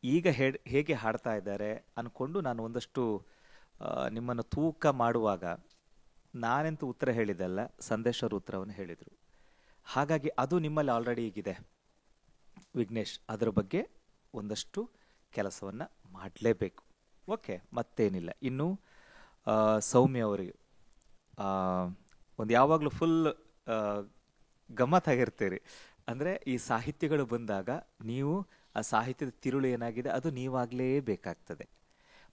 ಈಗ ಹೇಗೆ ಹಾಡ್ತಾ ಇದ್ದಾರೆ ಅಂದ್ಕೊಂಡು ನಾನು ಒಂದಷ್ಟು ನಿಮ್ಮನ್ನು ತೂಕ ಮಾಡುವಾಗ ನಾನೆಂತೂ ಉತ್ತರ ಹೇಳಿದ್ದಲ್ಲ, ಸಂದೇಶ್ ಅವರು ಉತ್ತರವನ್ನು ಹೇಳಿದರು. ಹಾಗಾಗಿ ಅದು ನಿಮ್ಮಲ್ಲಿ ಆಲ್ರೆಡಿ ಈಗಿದೆ ವಿಘ್ನೇಶ್, ಅದರ ಬಗ್ಗೆ ಒಂದಷ್ಟು ಕೆಲಸವನ್ನು ಮಾಡಲೇಬೇಕು. ಓಕೆ, ಮತ್ತೇನಿಲ್ಲ. ಇನ್ನು ಸೌಮ್ಯ ಅವರಿಗೆ ಒಂದು ಯಾವಾಗಲೂ ಫುಲ್ ಗಮ್ಮತ್ತಾಗಿರ್ತೀರಿ. ಅಂದರೆ ಈ ಸಾಹಿತ್ಯಗಳು ಬಂದಾಗ ನೀವು ಆ ಸಾಹಿತ್ಯದ ತಿರುಳು ಏನಾಗಿದೆ ಅದು ನೀವಾಗಲೇಬೇಕಾಗ್ತದೆ.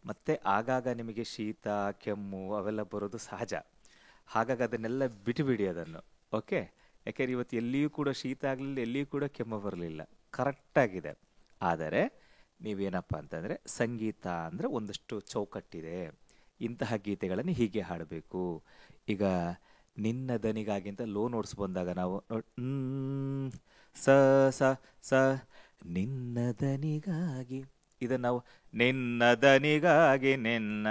ಮತ್ತು ಆಗಾಗ ನಿಮಗೆ ಶೀತ ಕೆಮ್ಮು ಅವೆಲ್ಲ ಬರೋದು ಸಹಜ. ಹಾಗಾಗಿ ಅದನ್ನೆಲ್ಲ ಬಿಟ್ಟುಬಿಡಿ ಅದನ್ನು. ಓಕೆ, ಯಾಕೆಂದರೆ ಇವತ್ತು ಎಲ್ಲಿಯೂ ಕೂಡ ಶೀತ ಆಗಲಿಲ್ಲ, ಎಲ್ಲಿಯೂ ಕೂಡ ಕೆಮ್ಮು ಬರಲಿಲ್ಲ, ಕರೆಕ್ಟಾಗಿದೆ. ಆದರೆ ನೀವೇನಪ್ಪ ಅಂತಂದರೆ ಸಂಗೀತ ಅಂದರೆ ಒಂದಷ್ಟು ಚೌಕಟ್ಟಿದೆ. ಇಂತಹ ಗೀತೆಗಳನ್ನು ಹೀಗೆ ಹಾಡಬೇಕು. ಈಗ ನಿನ್ನ ದನಿಗಾಗಿ ಅಂತ ಲೋ ನೋಟ್ಸ್ ಬಂದಾಗ ನಾವು ಸ ಸ ಸ ನಿನ್ನ ದನಿಗಾಗಿ, ಇದನ್ನು ನಾವು ನಿನ್ನ ದನಿಗಾಗಿ ನಿನ್ನ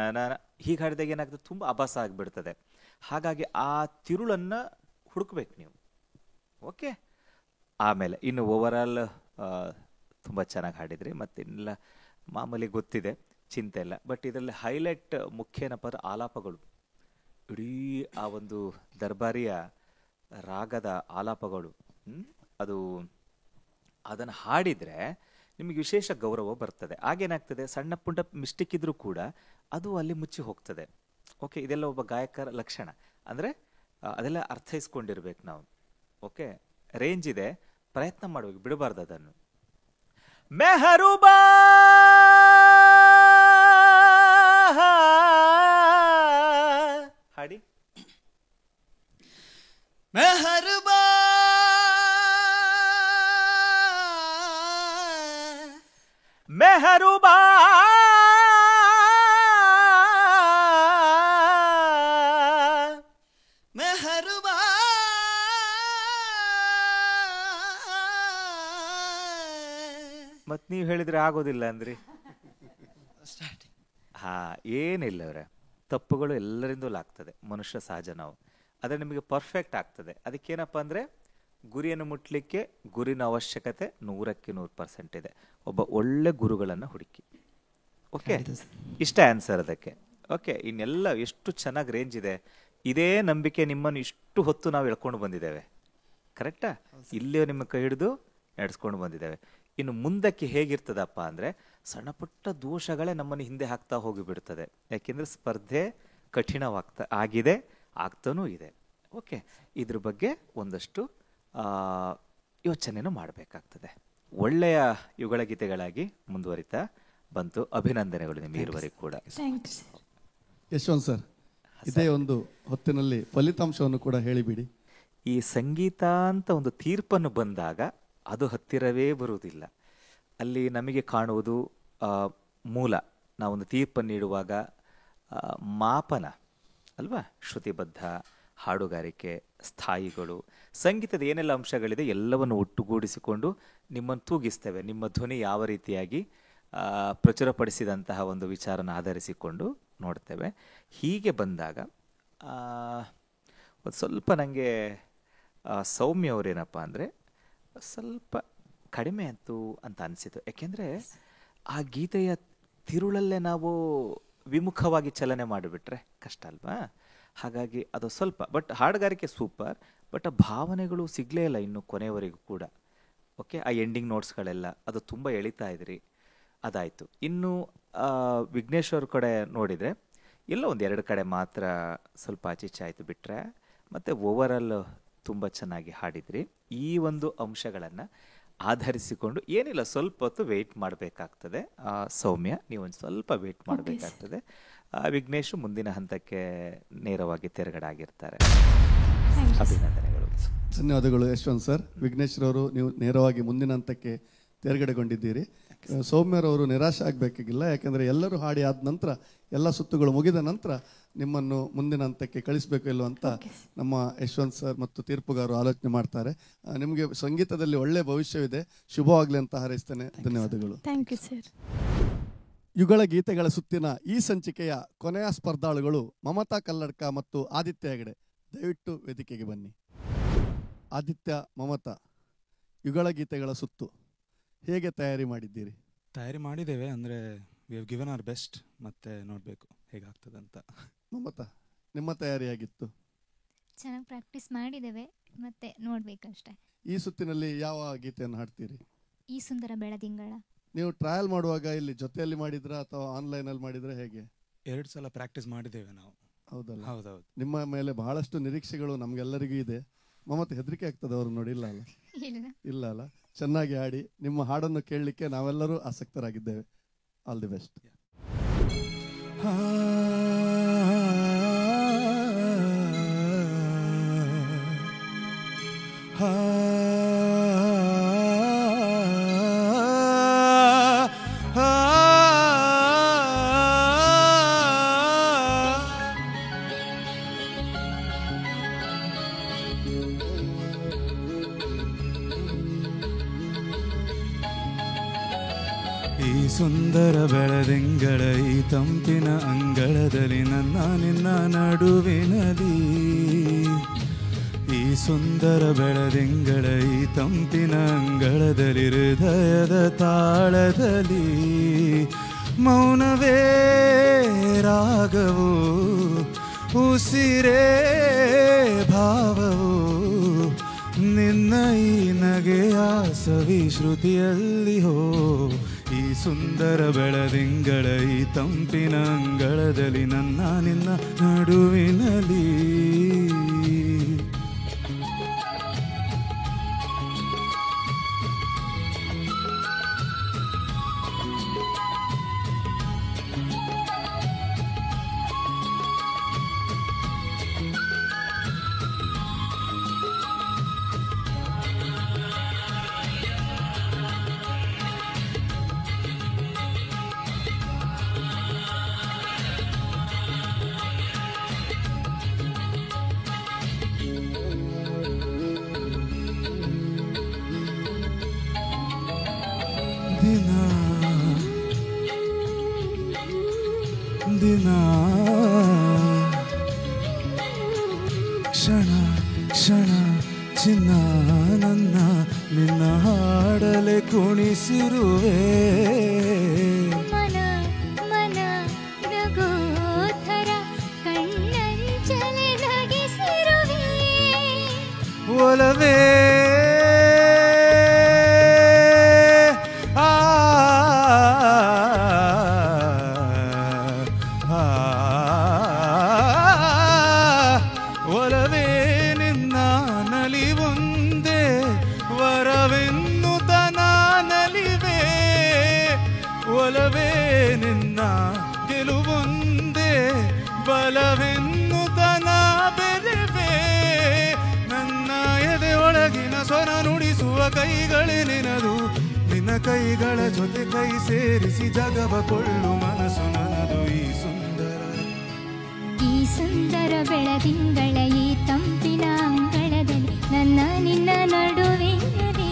ಹೀಗೆ ಹಾಡಿದಾಗ ಏನಾಗ್ತದೆ, ತುಂಬ ಅಭಾಸ ಆಗಿಬಿಡ್ತದೆ. ಹಾಗಾಗಿ ಆ ತಿರುಳನ್ನು ಹುಡುಕ್ಬೇಕು ನೀವು. ಓಕೆ, ಆಮೇಲೆ ಇನ್ನು ಓವರಾಲ್ ತುಂಬ ಚೆನ್ನಾಗಿ ಹಾಡಿದ್ರಿ. ಮತ್ತಿನ್ನೆಲ್ಲ ಮಾಮೂಲಿ ಗೊತ್ತಿದೆ, ಚಿಂತೆ ಇಲ್ಲ. ಬಟ್ ಇದರಲ್ಲಿ ಹೈಲೈಟ್ ಮುಖ್ಯ ಏನಪ್ಪ ಅಂದರೆ ಆಲಾಪಗಳು. ಇಡೀ ಆ ಒಂದು ದರ್ಬಾರಿಯ ರಾಗದ ಆಲಾಪಗಳು, ಅದು ಅದನ್ನು ಹಾಡಿದರೆ ನಿಮಗೆ ವಿಶೇಷ ಗೌರವ ಬರ್ತದೆ. ಆಗೇನಾಗ್ತದೆ, ಸಣ್ಣ ಪುಟ್ಟ ಮಿಸ್ಟೇಕ್ ಇದ್ರೂ ಕೂಡ ಅದು ಅಲ್ಲಿ ಮುಚ್ಚಿ ಹೋಗ್ತದೆ. ಓಕೆ, ಇದೆಲ್ಲ ಒಬ್ಬ ಗಾಯಕರ ಲಕ್ಷಣ. ಅಂದರೆ ಅದೆಲ್ಲ ಅರ್ಥೈಸ್ಕೊಂಡಿರ್ಬೇಕು ನಾವು. ಓಕೆ, ರೇಂಜ್ ಇದೆ, ಪ್ರಯತ್ನ ಮಾಡಬೇಕು, ಬಿಡಬಾರ್ದು ಅದನ್ನು. ಮೆಹರುಬಾ ಹಾಡಿ. ಮೆಹರುಬಾ ಮೆಹರುಬಾ ಮೆಹರುಬಾ ಮತ್ ನೀವು ಹೇಳಿದ್ರೆ ಆಗೋದಿಲ್ಲ ಅಂದ್ರಿ. ಹಾ, ಏನಿಲ್ಲ ಅವರೇ, ತಪ್ಪುಗಳು ಎಲ್ಲರಿಂದಲೂ ಆಗ್ತದೆ, ಮನುಷ್ಯ ಸಹಜ ನಾವು. ಆದರೆ ನಿಮಗೆ ಪರ್ಫೆಕ್ಟ್ ಆಗ್ತದೆ. ಅದಕ್ಕೇನಪ್ಪ ಅಂದರೆ ಗುರಿಯನ್ನು ಮುಟ್ಲಿಕ್ಕೆ ಗುರಿನ ಅವಶ್ಯಕತೆ 100% ಇದೆ. ಒಬ್ಬ ಒಳ್ಳೆ ಗುರುಗಳನ್ನು ಹುಡುಕಿ. ಓಕೆ, ಇಷ್ಟ ಆನ್ಸರ್ ಅದಕ್ಕೆ. ಓಕೆ, ಇನ್ನೆಲ್ಲ ಎಷ್ಟು ಚೆನ್ನಾಗಿ ರೇಂಜ್ ಇದೆ. ಇದೇ ನಂಬಿಕೆ ನಿಮ್ಮನ್ನು ಇಷ್ಟು ಹೊತ್ತು ನಾವು ಎಳ್ಕೊಂಡು ಬಂದಿದ್ದೇವೆ. ಕರೆಕ್ಟಾ? ಇಲ್ಲಿಯೂ ನಿಮ್ಮ ಕೈ ಹಿಡಿದು ನಡೆಸ್ಕೊಂಡು ಬಂದಿದ್ದೇವೆ. ಇನ್ನು ಮುಂದಕ್ಕೆ ಹೇಗಿರ್ತದಪ್ಪ ಅಂದರೆ ಸಣ್ಣ ಪುಟ್ಟ ದೋಷಗಳೇ ನಮ್ಮನ್ನು ಹಿಂದೆ ಹಾಕ್ತಾ ಹೋಗಿಬಿಡ್ತದೆ. ಯಾಕೆಂದರೆ ಸ್ಪರ್ಧೆ ಆಗಿದೆ, ಆಗ್ತಾನೂ ಇದೆ. ಓಕೆ, ಇದ್ರ ಬಗ್ಗೆ ಒಂದಷ್ಟು ಯೋಚನೆನೂ ಮಾಡಬೇಕಾಗ್ತದೆ. ಒಳ್ಳೆಯ ಯುಗಳ ಗೀತೆಗಳಾಗಿ ಮುಂದುವರಿತಾ ಬಂತು. ಅಭಿನಂದನೆಗಳು ನಿಮಗೆ ಇರುವರೆಗೂ ಕೂಡ. ಯಶವಂತ್ ಸರ್, ಇದೇ ಒಂದು ಹೊತ್ತಿನಲ್ಲಿ ಫಲಿತಾಂಶವನ್ನು ಕೂಡ ಹೇಳಿಬಿಡಿ. ಈ ಸಂಗೀತ ಅಂತ ಒಂದು ತೀರ್ಪನ್ನು ಬಂದಾಗ ಅದು ಹತ್ತಿರವೇ ಬರುವುದಿಲ್ಲ. ಅಲ್ಲಿ ನಮಗೆ ಕಾಣುವುದು ಮೂಲ. ನಾವೊಂದು ತೀರ್ಪನ್ನು ನೀಡುವಾಗ ಮಾಪನ ಅಲ್ವಾ, ಶ್ರುತಿಬದ್ಧ ಹಾಡುಗಾರಿಕೆ, ಸ್ಥಾಯಿಗಳು, ಸಂಗೀತದ ಏನೆಲ್ಲ ಅಂಶಗಳಿದೆ ಎಲ್ಲವನ್ನು ಒಟ್ಟುಗೂಡಿಸಿಕೊಂಡು ನಿಮ್ಮನ್ನು ತೂಗಿಸ್ತೇವೆ. ನಿಮ್ಮ ಧ್ವನಿ ಯಾವ ರೀತಿಯಾಗಿ ಪ್ರಚುರಪಡಿಸಿದಂತಹ ಒಂದು ವಿಚಾರನ ಆಧರಿಸಿಕೊಂಡು ನೋಡ್ತೇವೆ. ಹೀಗೆ ಬಂದಾಗ ಒಂದು ಸ್ವಲ್ಪ ನನಗೆ ಸೌಮ್ಯ ಅವರೇನಪ್ಪ ಅಂದರೆ ಸ್ವಲ್ಪ ಕಡಿಮೆ ಅಂತ ಅನಿಸಿತು. ಯಾಕೆಂದರೆ ಆ ಗೀತೆಯ ತಿರುಳಲ್ಲೇ ನಾವು ವಿಮುಖವಾಗಿ ಚಲನೆ ಮಾಡಿಬಿಟ್ರೆ ಕಷ್ಟ ಅಲ್ವಾ? ಹಾಗಾಗಿ ಅದು ಸ್ವಲ್ಪ, ಬಟ್ ಹಾಡುಗಾರಿಕೆ ಸೂಪರ್, ಬಟ್ ಆ ಭಾವನೆಗಳು ಸಿಗಲೇ ಇಲ್ಲ ಇನ್ನು ಕೊನೆಯವರೆಗೂ ಕೂಡ. ಓಕೆ, ಆ ಎಂಡಿಂಗ್ ನೋಟ್ಸ್ಗಳೆಲ್ಲ ಅದು ತುಂಬ ಎಳಿತಾ ಇದ್ರಿ, ಅದಾಯಿತು. ಇನ್ನು ವಿಘ್ನೇಶ್ ಅವ್ರ ಕಡೆ ನೋಡಿದರೆ ಎಲ್ಲೋ ಒಂದು 2 ಕಡೆ ಮಾತ್ರ ಸ್ವಲ್ಪ ಆಚೀಚೆ ಆಯಿತು ಬಿಟ್ಟರೆ, ಮತ್ತು ಓವರಾಲ್ ತುಂಬ ಚೆನ್ನಾಗಿ ಹಾಡಿದ್ರಿ. ಈ ಒಂದು ಅಂಶಗಳನ್ನು ಆಧರಿಸಿಕೊಂಡು ಏನಿಲ್ಲ, ಸ್ವಲ್ಪ ಹೊತ್ತು ವೆಯ್ಟ್ ಮಾಡಬೇಕಾಗ್ತದೆ. ಸೌಮ್ಯ, ನೀವೊಂದು ಸ್ವಲ್ಪ ವೆಯ್ಟ್ ಮಾಡಬೇಕಾಗ್ತದೆ. ವಿಘ್ನೇಶ್ ಮುಂದಿನ ಹಂತಕ್ಕೆ ನೇರವಾಗಿ ತೆರಗಡೆ ಆಗಿರ್ತಾರೆ. ಅಭಿನಂದನೆಗಳು. ಧನ್ಯವಾದಗಳು ಯಶವಂತ್ ಸರ್. ವಿಘ್ನೇಶ್ರವರು, ನೀವು ನೇರವಾಗಿ ಮುಂದಿನ ಹಂತಕ್ಕೆ ತೇರ್ಗಡೆಗೊಂಡಿದ್ದೀರಿ. ಸೌಮ್ಯರವರು ನಿರಾಶೆ ಆಗಬೇಕಾಗಿಲ್ಲ, ಯಾಕೆಂದರೆ ಎಲ್ಲರೂ ಹಾಡಿ ಆದ ನಂತರ, ಎಲ್ಲ ಸುತ್ತುಗಳು ಮುಗಿದ ನಂತರ ನಿಮ್ಮನ್ನು ಮುಂದಿನ ಹಂತಕ್ಕೆ ಕಳಿಸಬೇಕು ಇಲ್ಲೋ ಅಂತ ನಮ್ಮ ಯಶವಂತ್ ಸರ್ ಮತ್ತು ತೀರ್ಪುಗಾರರು ಆಲೋಚನೆ ಮಾಡ್ತಾರೆ. ನಿಮಗೆ ಸಂಗೀತದಲ್ಲಿ ಒಳ್ಳೆ ಭವಿಷ್ಯವಿದೆ, ಶುಭವಾಗಲಿ ಅಂತ ಹಾರೈಸ್ತೇನೆ. ಧನ್ಯವಾದಗಳು. Thank you sir. ಯುಗಳ ಗೀತೆಗಳ ಸುತ್ತಿನ ಈ ಸಂಚಿಕೆಯ ಕೊನೆಯ ಸ್ಪರ್ಧಾಳುಗಳು ಮಮತಾ ಕಲ್ಲಡ್ಕ ಮತ್ತು ಆದಿತ್ಯ ಹೆಗಡೆ. ದಯವಿಟ್ಟು ವೇದಿಕೆಗೆ ಬನ್ನಿ. ಆದಿತ್ಯ, ಮಮತಾ, ಯುಗಳ ಗೀತೆಗಳ ಸುತ್ತು ಹೇಗೆ ತಯಾರಿ ಮಾಡಿದ್ದೀರಿ? ತಯಾರಿ ಮಾಡಿದ್ದೇವೆ, ಅಂದರೆ we have given hour best, ಮತ್ತೆ ನೋಡಬೇಕು ಹೇಗಾಗ್ತದಂತ. ಮಮತಾ, ನಿಮ್ಮ ತಯಾರಿ ಆಗಿತ್ತು? ಚೆನ್ನಾಗಿ ಪ್ರಾಕ್ಟೀಸ್ ಮಾಡಿದ್ದೇವೆ, ಮತ್ತೆ ನೋಡ್ಬೇಕಷ್ಟೇ. ಈ ಸುತ್ತಿನಲ್ಲಿ ಯಾವ ಗೀತೆಯನ್ನು ಹಾಡ್ತೀರಿ? ಈ ಸುಂದರ ಬೆಳದಿಂಗಳ. ನೀವು ಟ್ರಯಲ್ ಮಾಡುವಾಗ ಇಲ್ಲಿ ಜೊತೆಯಲ್ಲಿ ಮಾಡಿದ್ರಾ ಅಥವಾ ಆನ್ಲೈನಲ್ಲಿ ಮಾಡಿದ್ರೆ ಹೇಗೆ? 2 ಸಲ ಪ್ರಾಕ್ಟೀಸ್ ಮಾಡಿದ್ದೇವೆ ನಾವು. ಹೌದಲ್ಲ? ಹೌದೌದು. ನಿಮ್ಮ ಮೇಲೆ ಬಹಳಷ್ಟು ನಿರೀಕ್ಷೆಗಳು ನಮ್ಗೆಲ್ಲರಿಗೂ ಇದೆ. ಮಮತೆ, ಹೆದರಿಕೆ ಆಗ್ತದೆ ಅವರು ನೋಡಿಲ್ಲ ಅಲ್ಲ? ಇಲ್ಲ ಅಲ್ಲ? ಚೆನ್ನಾಗಿ ಹಾಡಿ. ನಿಮ್ಮ ಹಾಡನ್ನು ಕೇಳಲಿಕ್ಕೆ ನಾವೆಲ್ಲರೂ ಆಸಕ್ತರಾಗಿದ್ದೇವೆ. All the best. ಈ ಸುಂದರ ಬೆಳದಿಂಗಳ ಈ ತಂಪಿನ ಅಂಗಳದಲ್ಲಿ ನನ್ನ ನಿನ್ನ ನಡುವಿನದಿ, ಈ ಸುಂದರ ಬೆಳದಿಂಗಳ ಈ ತಂಪಿನ ಅಂಗಳದಲ್ಲಿ ಹೃದಯದ ತಾಳದಲ್ಲಿ ಮೌನವೇ ರಾಗವು, ಉಸಿರೇ ಭಾವವು, ನಿನ್ನ ಈ ನಗೆಯ ಸವಿ ಶ್ರುತಿಯಲ್ಲಿ ಹೋ. ಈ ಸುಂದರ ಬೆಳದಿಂಗಳ ಈ ತಂಪಿನ ಅಂಗಳದಲ್ಲಿ ನನ್ನ ನಿನ್ನ ನಡುವಿನಲ್ಲಿ. ದಿನ ಕ್ಷಣ ಕ್ಷಣ ಚಿನ್ನ ನನ್ನ ನಿನ್ನ ಹಾಡಲೆ ಕುಣಿಸಿರುವೆ. ಮನ ಮನ ನಗೋಥರ ಕಣ್ಣಂಚಲೆ ನಗಿಸಿರುವೆ. ಒಲವೇ ಒಲವೇ ನಿನ್ನ ನಲಿವೊಂದೇ ವರವೆನ್ನುತ್ತ ನಾನಲಿವೆ. ಒಲವೇ ನಿನ್ನ ಗೆಲುವೊಂದೇ ಬಲವೆನ್ನುತ್ತ ನಾ ಬೆರೆವೆ. ನನ್ನ ಎದೆಯೊಳಗಿನ ಸ್ವರ ನುಡಿಸುವ ಕೈಗಳೇ ನಿನದು, ನಿನ್ನ ಕೈಗಳ ಜೊತೆ ಕೈ ಸೇರಿಸಿ ಜಗವ ಕೊಳ್ಳು ಮನಸ್ಸು ನನ್ನದು. ಈ ಸುಂದರ ಬೆಳದಿಂಗಳ ಈ ತಂಪಿನ ಅಂಗಳದಲ್ಲಿ ನನ್ನ ನಿನ್ನ ನಡುವಿನದಿ.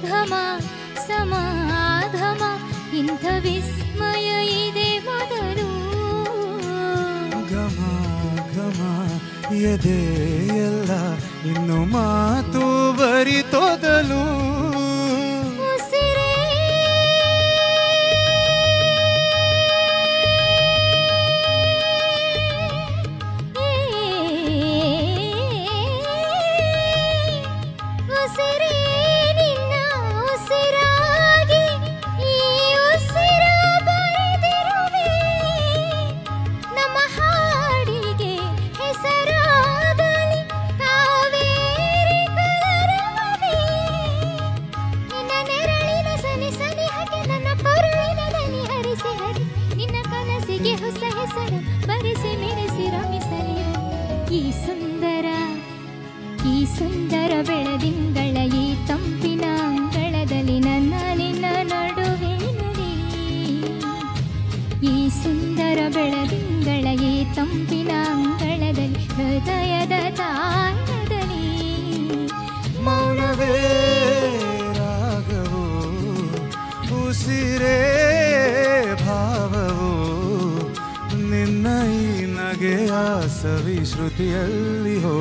ಘಮ ಸಮಾಧಮ ಇಂಥ ವಿಸ್ಮಯ ಇದೆ ಮೊದಲು. ಘಮ ಘಮ ಎದೆಯೆಲ್ಲ ಇನ್ನು ಮಾತು ಬರಿತೊದಲು. ಈ ಸುಂದರ ಬೆಳದಿಂಗ ತಂಪಿನ ಅಂಗಳದಲ್ಲಿ ಹೃದಯದ ತಾಳದಲ್ಲಿ ಮೌನವೇ ರಾಗವು ಉಸಿರೇ ಭಾವವು ನಿನ್ನ ಈ ನಗೆಯ ಸವಿಶ್ರುತಿಯಲ್ಲಿ ಹೋ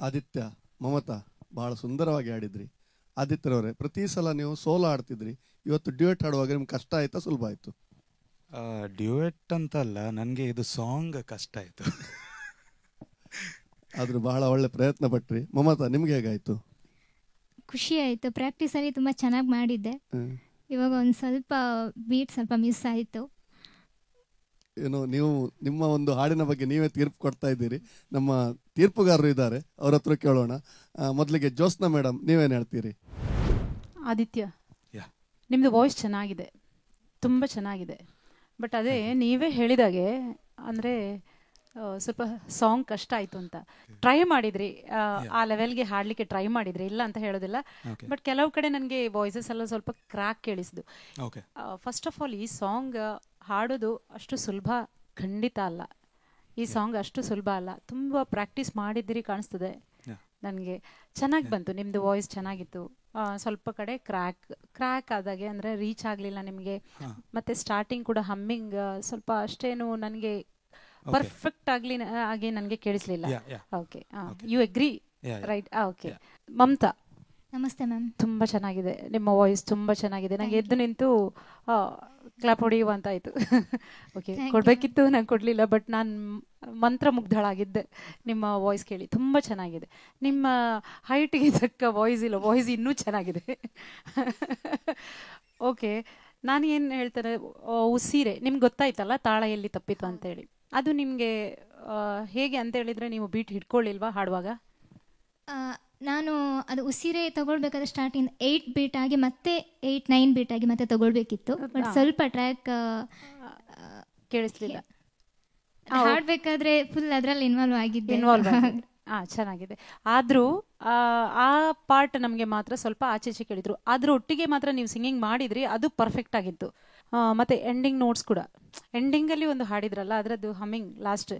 ಆದಿತ್ಯ, ಮಮತಾ ಬಹಳ ಸುಂದರವಾಗಿ ಆಡಿದ್ರಿ. ಆದಿತ್ಯರವರೇ, ಪ್ರತಿ ಸಲ ನೀವು ಸೋಲೋ ಆಡ್ತಿದ್ರಿ, ಇವತ್ತು ಡ್ಯೂಯೆಟ್ ಆಡುವಾಗ ನಿಮ್ಗೆ ಕಷ್ಟ ಆಯ್ತಾ ಸುಲಭ ಆಯ್ತು? ಡ್ಯೂಯೆಟ್ ಅಂತಲ್ಲ, ನನಗೆ ಇದು ಸಾಂಗ್ ಕಷ್ಟ ಆಯಿತು. ಆದರೂ ಬಹಳ ಒಳ್ಳೆ ಪ್ರಯತ್ನ ಪಟ್ರಿ. ಮಮತಾ, ನಿಮ್ಗೆ ಹೇಗಾಯ್ತು? ಖುಷಿ ಆಯಿತು. ಪ್ರಾಕ್ಟೀಸಲ್ಲಿ ತುಂಬ ಚೆನ್ನಾಗಿ ಮಾಡಿದ್ದೆ. ಇವಾಗ ಒಂದು ಸ್ವಲ್ಪ ಬೀಟ್ ಸ್ವಲ್ಪ ಮಿಸ್ ಆಯಿತು. ಏನು, ನೀವು ನಿಮ್ಮ ಒಂದು ಹಾಡಿನ ಬಗ್ಗೆ ನೀವೇ ತೀರ್ಪು ಕೊಡ್ತಾ ಇದ್ದೀರಿ. ನಮ್ಮ ತೀರ್ಪುಗಾರರು ಇದ್ದಾರೆ, ಅವ್ರ ಹತ್ರ ಕೇಳೋಣ. ಮೊದಲಿಗೆ ಜ್ಯೋತ್ಸ್ನಾ ಮೇಡಮ್, ನೀವೇನು ಹೇಳ್ತೀರಿ? ಆದಿತ್ಯ, ನಿಮ್ಮದು ವಾಯ್ಸ್ ಚೆನ್ನಾಗಿದೆ, ತುಂಬ ಚೆನ್ನಾಗಿದೆ. ಬಟ್ ಅದೇ ನೀವೇ ಹೇಳಿದಾಗೆ ಅಂದರೆ ಸ್ವಲ್ಪ ಸಾಂಗ್ ಕಷ್ಟ ಆಯಿತು ಅಂತ ಟ್ರೈ ಮಾಡಿದ್ರಿ, ಆ ಲೆವೆಲ್ಗೆ ಹಾಡಲಿಕ್ಕೆ ಟ್ರೈ ಮಾಡಿದ್ರಿ, ಇಲ್ಲ ಅಂತ ಹೇಳೋದಿಲ್ಲ. ಬಟ್ ಕೆಲವು ಕಡೆ ನನಗೆ ವಾಯ್ಸಸ್ ಎಲ್ಲ ಸ್ವಲ್ಪ ಕ್ರ್ಯಾಕ್ ಕೇಳಿಸಿದ್ದು. ಫಸ್ಟ್ ಆಫ್ ಆಲ್, ಈ ಸಾಂಗ್ ಹಾಡೋದು ಅಷ್ಟು ಸುಲಭ ಖಂಡಿತ ಅಲ್ಲ. ಈ ಸಾಂಗ್ ಅಷ್ಟು ಸುಲಭ ಅಲ್ಲ, ತುಂಬ ಪ್ರಾಕ್ಟೀಸ್ ಮಾಡಿದ್ದೀರಿ ಕಾಣಿಸ್ತದೆ ನನಗೆ. ಚೆನ್ನಾಗಿ ಬಂತು, ನಿಮ್ಮದು ವಾಯ್ಸ್ ಚೆನ್ನಾಗಿತ್ತು. ಸ್ವಲ್ಪ ಕಡೆ ಕ್ರ್ಯಾಕ್ ಆದಾಗೆ ಅಂದರೆ ರೀಚ್ ಆಗಲಿಲ್ಲ ನಿಮಗೆ. ಮತ್ತು ಸ್ಟಾರ್ಟಿಂಗ್ ಕೂಡ ಹಮ್ಮಿಂಗ್ ಸ್ವಲ್ಪ ಅಷ್ಟೇನು ನನಗೆ ಪರ್ಫೆಕ್ಟ್ ಆಗಿ ನನಗೆ ಕೇಳಿಸ್ಲಿಲ್ಲ. Okay, you agree right? Okay. Mamata, namaste ma'am. ತುಂಬ ಚೆನ್ನಾಗಿದೆ ನಿಮ್ಮ ವಾಯ್ಸ್, ತುಂಬ ಚೆನ್ನಾಗಿದೆ. ನನಗೆ ಎದ್ದು ನಿಂತು ಕ್ಲಾಪ್ ಹೊಡೆಯುವ ಅಂತ ಆಯಿತು. ಓಕೆ, ಕೊಡಬೇಕಿತ್ತು, ನಾನು ಕೊಡಲಿಲ್ಲ. ಬಟ್ ನಾನು ಮಂತ್ರಮುಗ್ಧಳಾಗಿದ್ದೆ ನಿಮ್ಮ ವಾಯ್ಸ್ ಕೇಳಿ. ತುಂಬ ಚೆನ್ನಾಗಿದೆ. ನಿಮ್ಮ ಹೈಟ್ಗೆ ತಕ್ಕ ವಾಯ್ಸ್ ಇಲ್ಲ, ವಾಯ್ಸ್ ಇನ್ನೂ ಚೆನ್ನಾಗಿದೆ. ಓಕೆ, ನಾನು ಏನು ಹೇಳ್ತೇನೆ, ಉಸಿರೆ ನಿಮ್ಗೆ ಗೊತ್ತಾಯ್ತಲ್ಲ ತಾಳ ಎಲ್ಲಿ ತಪ್ಪಿತು ಅಂತೇಳಿ. ಅದು ನಿಮಗೆ ಹೇಗೆ ಅಂತ ಹೇಳಿದರೆ, ನೀವು ಬೀಟ್ ಹಿಡ್ಕೊಳ್ಳಿಲ್ವಾ ಹಾಡುವಾಗ? ನಾನು ಅದು ಉಸಿರೇ ತಗೊಳ್ಬೇಕಾದ್ರೆ ಸ್ಟಾರ್ಟಿಂಗ್ 8 ಬೀಟ್ ಆಗಿ ಮತ್ತೆ 8-9 ಬೀಟ್ ಆಗಿ ಮತ್ತೆ ತಗೊಳ್ಬೇಕಿತ್ತು. ಬಟ್ ಸ್ವಲ್ಪ ಟ್ರ್ಯಾಕ್ ಕೇಳಿಸ್ಲಿಲ್ಲ. ಹಾಡಬೇಕಾದ್ರೆ ಫುಲ್ ಅದರಲ್ಲಿ ಇನ್ವಾಲ್ವ್ ಆಗಿದ್ದೆ. ಚೆನ್ನಾಗಿದೆ. ಆದರೂ ಆ ಪಾರ್ಟ್ ನಮಗೆ ಮಾತ್ರ ಸ್ವಲ್ಪ ಆಚೆ ಕೇಳಿದ್ರು. ಅದ್ರ ಒಟ್ಟಿಗೆ ಮಾತ್ರ ನೀವು ಸಿಂಗಿಂಗ್ ಮಾಡಿದ್ರಿ, ಅದು ಪರ್ಫೆಕ್ಟ್ ಆಗಿತ್ತು. ಮತ್ತೆ ಎಂಡಿಂಗ್ ನೋಟ್ಸ್ ಕೂಡ, ಎಂಡಿಂಗಲ್ಲಿ ಒಂದು ಹಾಡಿದ್ರಲ್ಲ, ಅದರದ್ದು humming lost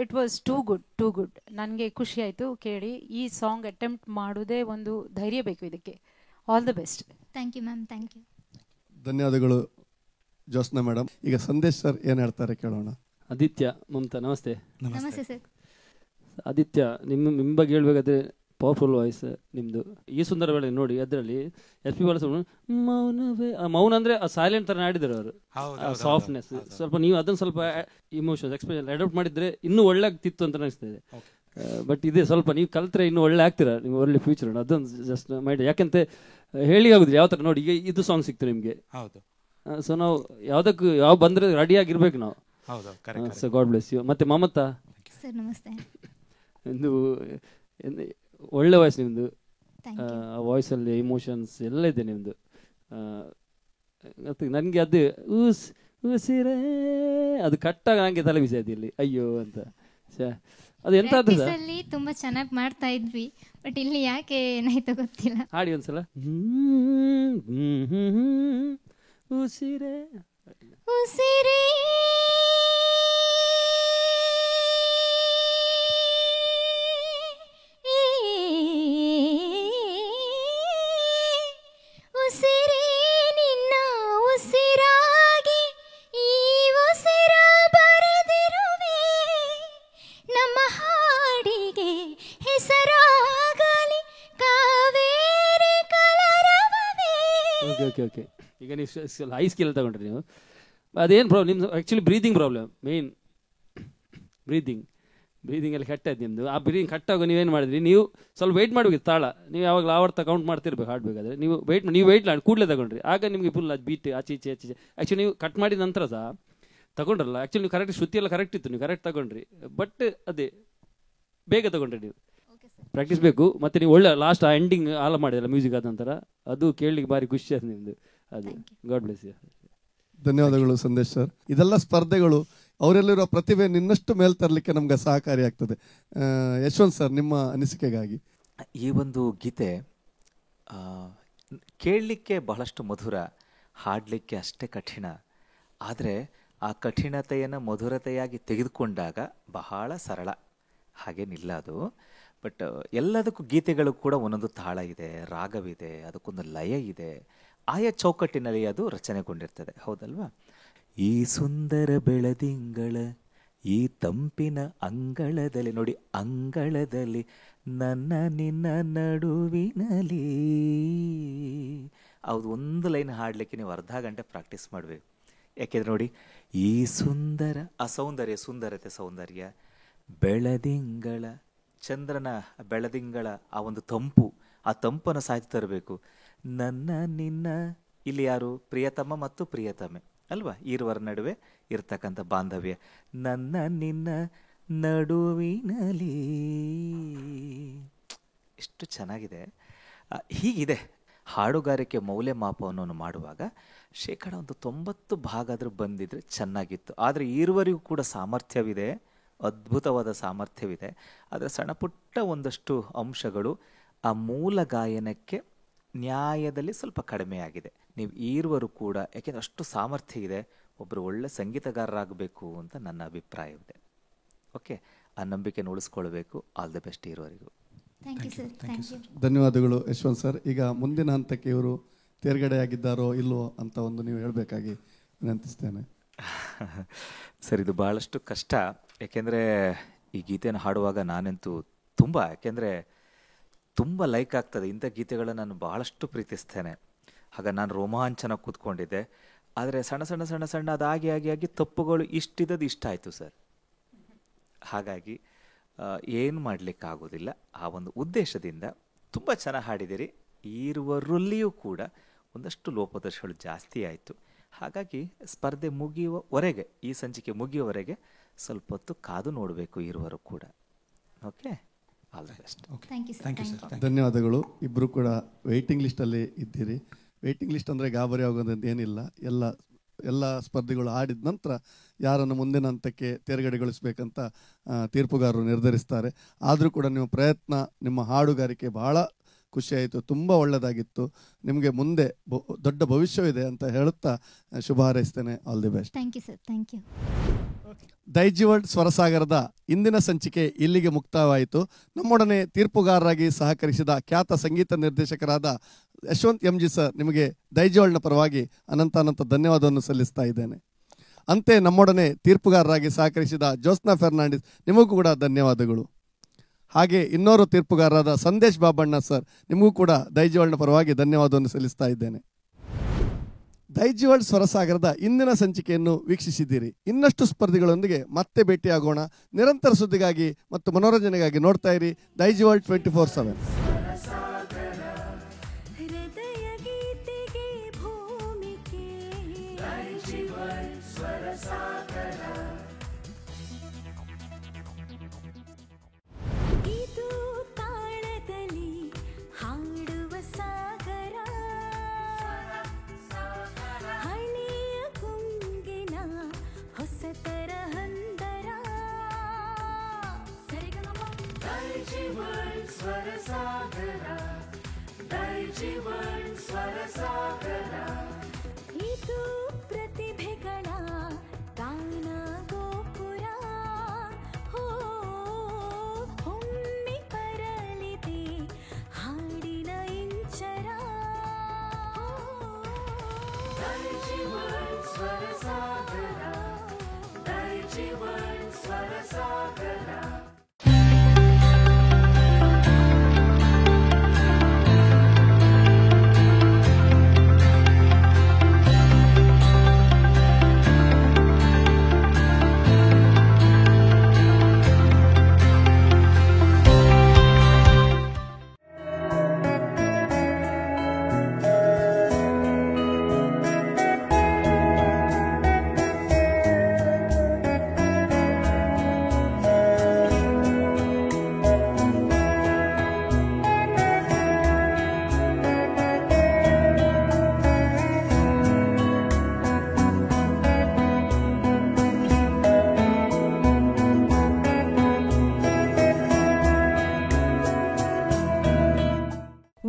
it was too good. ನನಗೆ ಖುಷಿ ಆಯಿತು ಕೇಳಿ. ಈ ಸಾಂಗ್ ಅಟೆಂಪ್ಟ್ ಮಾಡೋದೇ ಒಂದು ಧೈರ್ಯ ಬೇಕು ಇದಕ್ಕೆ. All the best. Thank you ma'am, thank you. ಧನ್ಯವಾದಗಳು ಜ್ಯೋತ್ಸ್ನಾ ಮೇಡಮ್. ಈಗ ಸಂದೇಶ್ ಸರ್ ಏನು ಹೇಳ್ತಾರೆ ಕೇಳೋಣ. ಆದಿತ್ಯ, ಮಮತಾ, ನಮಸ್ತೆ. ನಮಸ್ತೆ ಸರ್. ಆದಿತ್ಯ, ನಿಮ್ಮ ಬಗ್ಗೆ ಹೇಳ್ಬೇಕಾದ್ರೆ ಪವರ್ಫುಲ್ ವಾಯ್ಸ್ ನಿಮ್ಮದು. ಈ ಸುಂದರ ವೇಳೆ ನೋಡಿ, ಅದರಲ್ಲಿ SP ಮೌನವೇ, ಮೌನ ಅಂದರೆ ಸೈಲೆಂಟ್ ಥರ ಆಡಿದ್ದಾರೆ ಅವರು, ಸಾಫ್ಟ್ನೆಸ್. ಸ್ವಲ್ಪ ನೀವು ಅದನ್ನು ಸ್ವಲ್ಪ ಇಮೋಷನ್ಸ್ ಎಕ್ಸ್ಪ್ರೆಷನ್ ಅಡಾಪ್ಟ್ ಮಾಡಿದರೆ ಇನ್ನೂ ಒಳ್ಳೆ ಆಗ್ತಿತ್ತು ಅಂತ ಅನಿಸ್ತದೆ. ಬಟ್ ಇದೇ ಸ್ವಲ್ಪ ನೀವು ಕಲ್ತ್ರೆ ಇನ್ನೂ ಒಳ್ಳೆ ಆಗ್ತೀರಾ, ನೀವು ಒಳ್ಳೆ ಫ್ಯೂಚರ್. ಅದೊಂದು ಜಸ್ಟ್ ಮಾಡಿ, ಯಾಕೆಂತ ಹೇಳಿ ಆಗುದಿಲ್ಲ ಯಾವ ಥರ. ನೋಡಿ, ಈಗ ಇದು ಸಾಂಗ್ ಸಿಕ್ತು ನಿಮಗೆ. ಸೊ ನಾವು ಯಾವುದಕ್ಕೂ ಯಾವ ಬಂದರೆ ರೆಡಿಯಾಗಿರ್ಬೇಕು ನಾವು. So God bless you. ಮತ್ತು ಮಮತಾ ಸರ್, ನಮಸ್ತೆ. ಒಂದು ಒಳ್ಳೆ ವಾಯ್ಸ್ ನಿಮ್ಮದು. ಆ ವಾಯ್ಸಲ್ಲಿ ಇಮೋಷನ್ಸ್ ಎಲ್ಲ ಇದೆ ನಿಮ್ಮದು. ನನಗೆ ಅದು ಉಸಿರೇ ಅದು ಕಟ್ಟಾಗ ನನಗೆ ತಲೆ ಬಿಸಿ ಆಯ್ತು ಇಲ್ಲಿ, ಅಯ್ಯೋ ಅಂತ. ಅದು ಎಂತ ಪ್ರಾಕ್ಟೀಸಲ್ಲಿ ತುಂಬಾ ಚೆನ್ನಾಗಿ ಮಾಡ್ತಾ ಇದ್ವಿ, ಬಟ್ ಇಲ್ಲಿ ಯಾಕೆ ಏನಾಯ್ತು ಗೊತ್ತಿಲ್ಲ. ಹಾಡಿ ಒಂದ್ಸಲ. ಉಸಿರೇ ಉಸಿರೇ ಉಸಿರೇ ನಿನ್ನ ಉಸಿರಾಗಿ ಈ ಉಸಿರ ಬರೆದಿರುವೆ, ನಮ್ಮ ಹಾಡಿಗೆ ಹೆಸರಾಗಲಿ ಕಾವೇರಿ ಕಲರವವೇ. ಓಕೆ. ಈಗ ನೀವು ಹೈ ಸ್ಕಿಲ್ ತಗೊಂಡ್ರಿ ನೀವು. ಅದೇನು ಪ್ರಾಬ್ಲಮ್ ನಿಮ್ದು? Actually breathing problem main. ಬ್ರೀದಿಂಗಲ್ಲಿ ಕಟ್ಟಾಯ್ತು ನಿಮ್ಮದು. ಆ ಬ್ರೀದಿಂಗ್ ಕಟ್ಟಾಗ ನೀವೇನು ಮಾಡಿದ್ರಿ, ನೀವು ಸ್ವಲ್ಪ ವೆಯ್ಟ್ ಮಾಡಬೇಕಿತ್ತು ತಾಳ. ನೀವು ಯಾವಾಗಲೂ ಆವರ್ತ ಕೌಂಟ್ ಮಾಡ್ತಿರ್ಬೇಕು ಹಾಡಬೇಕಾದ್ರೆ. ನೀವು ವೆಯ್ಟ್ ಕೂಡಲೇ ತಗೊಂಡ್ರಿ, ಆಗ ನಿಮಗೆ ಫುಲ್ ಅದು ಬೀಟ್ ಆಚೆ ಈಚೆ. ಆ್ಯಕ್ಚುಲಿ ನೀವು ಕಟ್ ಮಾಡಿದ ನಂತರ ಸಹ ತಗೊಂಡ್ರಲ್ಲ, ಆ್ಯಕ್ಚುಲಿ ನೀವು ಕರೆಕ್ಟ್ ಶ್ರುತಿ ಎಲ್ಲ ಕರೆಕ್ಟ್ ಇತ್ತು, ನೀವು ಕರೆಕ್ಟ್ ತಗೊಂಡ್ರಿ. ಬಟ್ ಅದೇ ಬೇಗ ತಗೊಂಡ್ರಿ ನೀವು. ಪ್ರಾಕ್ಟೀಸ್ ಬೇಕು. ಮತ್ತು ನೀವು ಒಳ್ಳೆ ಲಾಸ್ಟ್ ಆ ಎಂಡಿಂಗ್ ಆಲ ಮಾಡಿದಲ್ಲ ಮ್ಯೂಸಿಕ್ ಆದ ನಂತರ, ಅದು ಕೇಳಲಿಕ್ಕೆ ಭಾರಿ ಖುಷಿ ಆಯ್ತು ನಿಮ್ಮದು. ಅದು ಗಾಡ್ ಬ್ಲೆಸ್ ಯು. ಧನ್ಯವಾದಗಳು ಸಂದೇಶ್ ಸರ್. ಇದೆಲ್ಲ ಸ್ಪರ್ಧೆಗಳು ಅವರಲ್ಲಿರೋ ಪ್ರತಿಭೆ ಇನ್ನಷ್ಟು ಮೇಲ್ ತರಲಿಕ್ಕೆ ನಮ್ಗೆ ಸಹಕಾರಿಯಾಗ್ತದೆ. ಯಶವಂತ್ ಸರ್, ನಿಮ್ಮ ಅನಿಸಿಕೆಗಾಗಿ. ಈ ಒಂದು ಗೀತೆ ಕೇಳಲಿಕ್ಕೆ ಬಹಳಷ್ಟು ಮಧುರ, ಹಾಡಲಿಕ್ಕೆ ಅಷ್ಟೇ ಕಠಿಣ. ಆದರೆ ಆ ಕಠಿಣತೆಯನ್ನು ಮಧುರತೆಯಾಗಿ ತೆಗೆದುಕೊಂಡಾಗ ಬಹಳ ಸರಳ, ಹಾಗೇನಿಲ್ಲ ಅದು. ಬಟ್ ಎಲ್ಲದಕ್ಕೂ ಗೀತೆಗಳು ಕೂಡ ಒಂದೊಂದು ತಾಳ ಇದೆ, ರಾಗವಿದೆ, ಅದಕ್ಕೊಂದು ಲಯ ಇದೆ. ಆಯಾ ಚೌಕಟ್ಟಿನಲ್ಲಿ ಅದು ರಚನೆಗೊಂಡಿರ್ತದೆ, ಹೌದಲ್ವಾ? ಈ ಸುಂದರ ಬೆಳದಿಂಗಳ ಈ ತಂಪಿನ ಅಂಗಳದಲ್ಲಿ, ನೋಡಿ ಅಂಗಳದಲ್ಲಿ ನನ್ನ ನಿನ್ನ ನಡುವಿನಲ್ಲಿ, ಅದು ಒಂದು ಲೈನ್ ಹಾಡಲಿಕ್ಕೆ ನೀವು ಅರ್ಧ ಗಂಟೆ ಪ್ರಾಕ್ಟೀಸ್ ಮಾಡಬೇಕು. ಯಾಕೆಂದರೆ ನೋಡಿ, ಈ ಸುಂದರ ಅಸೌಂದರ್ಯ, ಸುಂದರತೆ ಸೌಂದರ್ಯ, ಬೆಳದಿಂಗಳ ಚಂದ್ರನ ಬೆಳದಿಂಗಳ ಆ ಒಂದು ತಂಪು, ಆ ತಂಪನ್ನು ಸಾಯ್ತು ತರಬೇಕು. ನನ್ನ ನಿನ್ನ, ಇಲ್ಲಿ ಯಾರು? ಪ್ರಿಯತಮ ಮತ್ತು ಪ್ರಿಯತಮೆ ಅಲ್ವಾ? ಇರುವರ ನಡುವೆ ಇರ್ತಕ್ಕಂಥ ಬಾಂಧವ್ಯ. ನನ್ನ ನಿನ್ನ ನಡುವಿನಲ್ಲಿ, ಎಷ್ಟು ಚೆನ್ನಾಗಿದೆ. ಹೀಗಿದೆ ಹಾಡುಗಾರಿಕೆ ಮೌಲ್ಯಮಾಪನವನ್ನು ಮಾಡುವಾಗ. ಶೇಕಡ ಒಂದು 90% ಆದರೂ ಬಂದಿದ್ರೆ ಚೆನ್ನಾಗಿತ್ತು. ಆದರೆ ಈರುವರೆಗೂ ಕೂಡ ಸಾಮರ್ಥ್ಯವಿದೆ, ಅದ್ಭುತವಾದ ಸಾಮರ್ಥ್ಯವಿದೆ. ಆದರೆ ಸಣ್ಣ ಪುಟ್ಟ ಒಂದಷ್ಟು ಅಂಶಗಳು ಆ ಮೂಲ ಗಾಯನಕ್ಕೆ ನ್ಯಾಯದಲ್ಲಿ ಸ್ವಲ್ಪ ಕಡಿಮೆಯಾಗಿದೆ. ನೀವು ಈರುವರು ಕೂಡ, ಯಾಕೆಂದರೆ ಅಷ್ಟು ಸಾಮರ್ಥ್ಯ ಇದೆ, ಒಬ್ಬರು ಒಳ್ಳೆ ಸಂಗೀತಗಾರರಾಗಬೇಕು ಅಂತ ನನ್ನ ಅಭಿಪ್ರಾಯವಿದೆ. ಓಕೆ, ಆ ನಂಬಿಕೆಯನ್ನು ಉಳಿಸ್ಕೊಳ್ಬೇಕು. ಆಲ್ ದಿ ಬೆಸ್ಟ್ ಈರುವರೆಗೂ. ಧನ್ಯವಾದಗಳು ಯಶವಂತ್ ಸರ್. ಈಗ ಮುಂದಿನ ಹಂತಕ್ಕೆ ಇವರು ತೇರ್ಗಡೆಯಾಗಿದ್ದಾರೋ ಇಲ್ವೋ ಅಂತ ಒಂದು ನೀವು ಹೇಳಬೇಕಾಗಿ ವಿನಂತಿಸ್ತೇನೆ. ಸರ್, ಇದು ಭಾಳಷ್ಟು ಕಷ್ಟ. ಯಾಕೆಂದರೆ ಈ ಗೀತೆಯನ್ನು ಹಾಡುವಾಗ ನಾನಂತೂ ಯಾಕೆಂದರೆ ತುಂಬ ಲೈಕ್ ಆಗ್ತದೆ. ಇಂಥ ಗೀತೆಗಳನ್ನು ನಾನು ಭಾಳಷ್ಟು ಪ್ರೀತಿಸ್ತೇನೆ. ಆಗ ನಾನು ರೋಮಾಂಚನ ಕೂತ್ಕೊಂಡಿದ್ದೆ. ಆದರೆ ಸಣ್ಣ ಸಣ್ಣ ಸಣ್ಣ ಸಣ್ಣ ಅದಾಗಿ ಆಗಿ ಆಗಿ ತಪ್ಪುಗಳು ಇಷ್ಟಿದ್ದದ್ದು ಇಷ್ಟ ಆಯಿತು ಸರ್. ಹಾಗಾಗಿ ಏನು ಮಾಡಲಿಕ್ಕಾಗೋದಿಲ್ಲ. ಆ ಒಂದು ಉದ್ದೇಶದಿಂದ ತುಂಬ ಚೆನ್ನಾಗಿ ಹಾಡಿದಿರಿ. ಈರುವರಲ್ಲಿಯೂ ಕೂಡ ಒಂದಷ್ಟು ಲೋಪದೋಷಗಳು ಜಾಸ್ತಿ ಆಯಿತು. ಹಾಗಾಗಿ ಸ್ಪರ್ಧೆ ಮುಗಿಯುವವರೆಗೆ, ಈ ಸಂಚಿಕೆ ಮುಗಿಯುವವರೆಗೆ ಸ್ವಲ್ಪ ಹೊತ್ತು ಕಾದು ನೋಡಬೇಕು ಇರುವರು ಕೂಡ. Okay, all the best. ಧನ್ಯವಾದಗಳು. ಇಬ್ಬರು ಕೂಡ ವೆಯ್ಟಿಂಗ್ ಲಿಸ್ಟಲ್ಲಿ ಇದ್ದೀರಿ. ವೆಯ್ಟಿಂಗ್ ಲಿಸ್ಟ್ ಅಂದರೆ ಗಾಬರಿ ಆಗೋದಂತ ಏನಿಲ್ಲ. ಎಲ್ಲ ಸ್ಪರ್ಧಿಗಳು ಆಡಿದ ನಂತರ ಯಾರನ್ನು ಮುಂದಿನ ಹಂತಕ್ಕೆ ತೇರ್ಗಡೆಗೊಳಿಸಬೇಕಂತ ತೀರ್ಪುಗಾರರು ನಿರ್ಧರಿಸ್ತಾರೆ. ಆದರೂ ಕೂಡ ನಿಮ್ಮ ಪ್ರಯತ್ನ, ನಿಮ್ಮ ಹಾಡುಗಾರಿಕೆ ಬಹಳ ಖುಷಿಯಾಯಿತು, ತುಂಬ ಒಳ್ಳೆಯದಾಗಿತ್ತು. ನಿಮಗೆ ಮುಂದೆ ದೊಡ್ಡ ಭವಿಷ್ಯವಿದೆ ಅಂತ ಹೇಳುತ್ತಾ ಶುಭ ಹಾರೈಸ್ತೇನೆ. All the best. Thank you sir. Thank you. Daijiworld ಸ್ವರಸಾಗರದ ಇಂದಿನ ಸಂಚಿಕೆ ಇಲ್ಲಿಗೆ ಮುಕ್ತಾಯವಾಯಿತು. ನಮ್ಮೊಡನೆ ತೀರ್ಪುಗಾರರಾಗಿ ಸಹಕರಿಸಿದ ಖ್ಯಾತ ಸಂಗೀತ ನಿರ್ದೇಶಕರಾದ ಯಶವಂತ್ ಎಂಜಿ ಸರ್, ನಿಮಗೆ ದೈಜಿವರ್ಲ್ಡ್ನ ಪರವಾಗಿ ಅನಂತ ಧನ್ಯವಾದವನ್ನು ಸಲ್ಲಿಸ್ತಾ ಇದ್ದೇನೆ. ಅಂತೆ ನಮ್ಮೊಡನೆ ತೀರ್ಪುಗಾರರಾಗಿ ಸಹಕರಿಸಿದ ಜ್ಯೋತ್ಸ್ನಾ ಫೆರ್ನಾಂಡಿಸ್, ನಿಮಗೂ ಕೂಡ ಧನ್ಯವಾದಗಳು. ಹಾಗೆ ಇನ್ನೋರು ತೀರ್ಪುಗಾರರಾದ ಸಂದೇಶ್ ಬಾಬಣ್ಣ ಸರ್, ನಿಮಗೂ ಕೂಡ ದೈಜಿವರ್ಲ್ಡ್ನ ಪರವಾಗಿ ಧನ್ಯವಾದವನ್ನು ಸಲ್ಲಿಸ್ತಾ ಇದ್ದೇನೆ. ದೈಜಿವರ್ಲ್ಡ್ ಸ್ವರಸಾಗರದ ಇಂದಿನ ಸಂಚಿಕೆಯನ್ನು ವೀಕ್ಷಿಸಿದ್ದೀರಿ. ಇನ್ನಷ್ಟು ಸ್ಪರ್ಧಿಗಳೊಂದಿಗೆ ಮತ್ತೆ ಭೇಟಿಯಾಗೋಣ. ನಿರಂತರ ಸುದ್ದಿಗಾಗಿ ಮತ್ತು ಮನೋರಂಜನೆಗಾಗಿ ನೋಡ್ತಾ ಇರಿ ದೈಜಿವರ್ಲ್ಡ್ 24/7. ಇದು ಪ್ರತಿಭೆಗಳ ಗಾನ ಗೋಪುರ. ಹೊಮ್ಮೆ ಬರಲಿದೆ ಹಾಡಿನ ಇಂಚರ. ದೈಜಿವರ್ಲ್ಡ್ ಸ್ವರಸಾಗರ, ದೈಜಿವರ್ಲ್ಡ್ ಸ್ವರಸಾಗರ.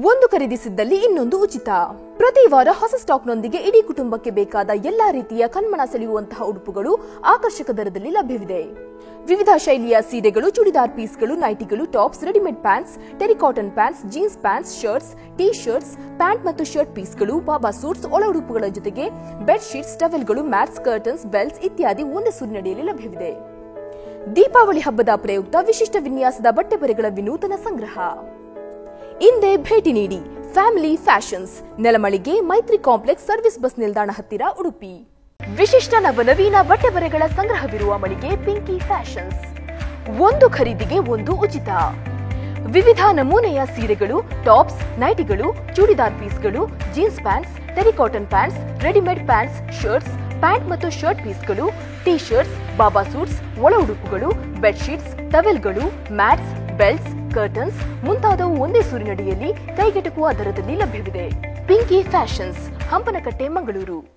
ಒಂದು ಖರೀದಿಸಿದ್ದಲ್ಲಿ ಇನ್ನೊಂದು ಉಚಿತ. ಪ್ರತಿ ವಾರ ಹೊಸ ಸ್ಟಾಕ್ನೊಂದಿಗೆ ಇಡೀ ಕುಟುಂಬಕ್ಕೆ ಬೇಕಾದ ಎಲ್ಲಾ ರೀತಿಯ ಕಣ್ಮನ ಸೆಳೆಯುವಂತಹ ಉಡುಪುಗಳು ಆಕರ್ಷಕ ದರದಲ್ಲಿ ಲಭ್ಯವಿದೆ. ವಿವಿಧ ಶೈಲಿಯ ಸೀರೆಗಳು, ಚೂಡಿದಾರ್ ಪೀಸ್ಗಳು, ನೈಟಿಗಳು, tops, readymade pants, terricotton pants, jeans pants, shirts, T shirts, pant ಮತ್ತು ಶರ್ಟ್ ಪೀಸ್ಗಳು, ಬಾಬಾ ಸೂಟ್ಸ್, ಒಳ ಉಡುಪುಗಳ ಜೊತೆಗೆ ಬೆಡ್ ಶೀಟ್ಸ್, ಟವೆಲ್ಗಳು, ಮ್ಯಾಟ್ಸ್, ಕರ್ಟನ್ಸ್, ಬೆಲ್ಟ್ಸ್ ಇತ್ಯಾದಿ ಒಂದೇ ಸೂರಿನಡಿಯಲ್ಲಿ ಲಭ್ಯವಿದೆ. ದೀಪಾವಳಿ ಹಬ್ಬದ ಪ್ರಯುಕ್ತ ವಿಶಿಷ್ಟ ವಿನ್ಯಾಸದ ಬಟ್ಟೆ ಬರೆಗಳ ವಿನೂತನ ಸಂಗ್ರಹ. ಇಂದೇ ಭೇಟಿ ನೀಡಿ ಫ್ಯಾಮಿಲಿ ಫ್ಯಾಷನ್ಸ್, ನೆಲಮಳಿಗೆ, ಮೈತ್ರಿ ಕಾಂಪ್ಲೆಕ್ಸ್, ಸರ್ವಿಸ್ ಬಸ್ ನಿಲ್ದಾಣ ಹತ್ತಿರ, ಉಡುಪಿ. ವಿಶಿಷ್ಟ ನವನವೀನ ಬಟ್ಟೆ ಬರೆಗಳ ಸಂಗ್ರಹವಿರುವ ಮಳಿಗೆ ಪಿಂಕಿ ಫ್ಯಾಷನ್ಸ್. ಒಂದು ಖರೀದಿಗೆ ಒಂದು ಉಚಿತ. ವಿವಿಧ ನಮೂನೆಯ ಸೀರೆಗಳು, ಟಾಪ್ಸ್, ನೈಟಿಗಳು, ಚೂಡಿದಾರ್ ಪೀಸ್ಗಳು, jeans pants, terricotton pants, readymade pants, shirts, pant ಮತ್ತು ಶರ್ಟ್ ಪೀಸ್ಗಳು, ಟೀ ಶರ್ಟ್ಸ್, ಬಾಬಾ ಸೂಟ್ಸ್, ಒಳ ಉಡುಪುಗಳು, ಬೆಡ್ಶೀಟ್ಸ್, ಟವೆಲ್ಗಳು, ಮ್ಯಾಟ್ಸ್, ಬೆಲ್ಟ್ಸ್, ಕರ್ಟನ್ಸ್ ಮುಂತಾದವು ಒಂದೇ ಸೂರಿನಡಿಯಲ್ಲಿ ಕೈಗೆಟುಕುವ ದರದಲ್ಲಿ ಲಭ್ಯವಿದೆ. ಪಿಂಕಿ ಫ್ಯಾಷನ್ಸ್, ಹಂಪನಕಟ್ಟೆ, ಮಂಗಳೂರು.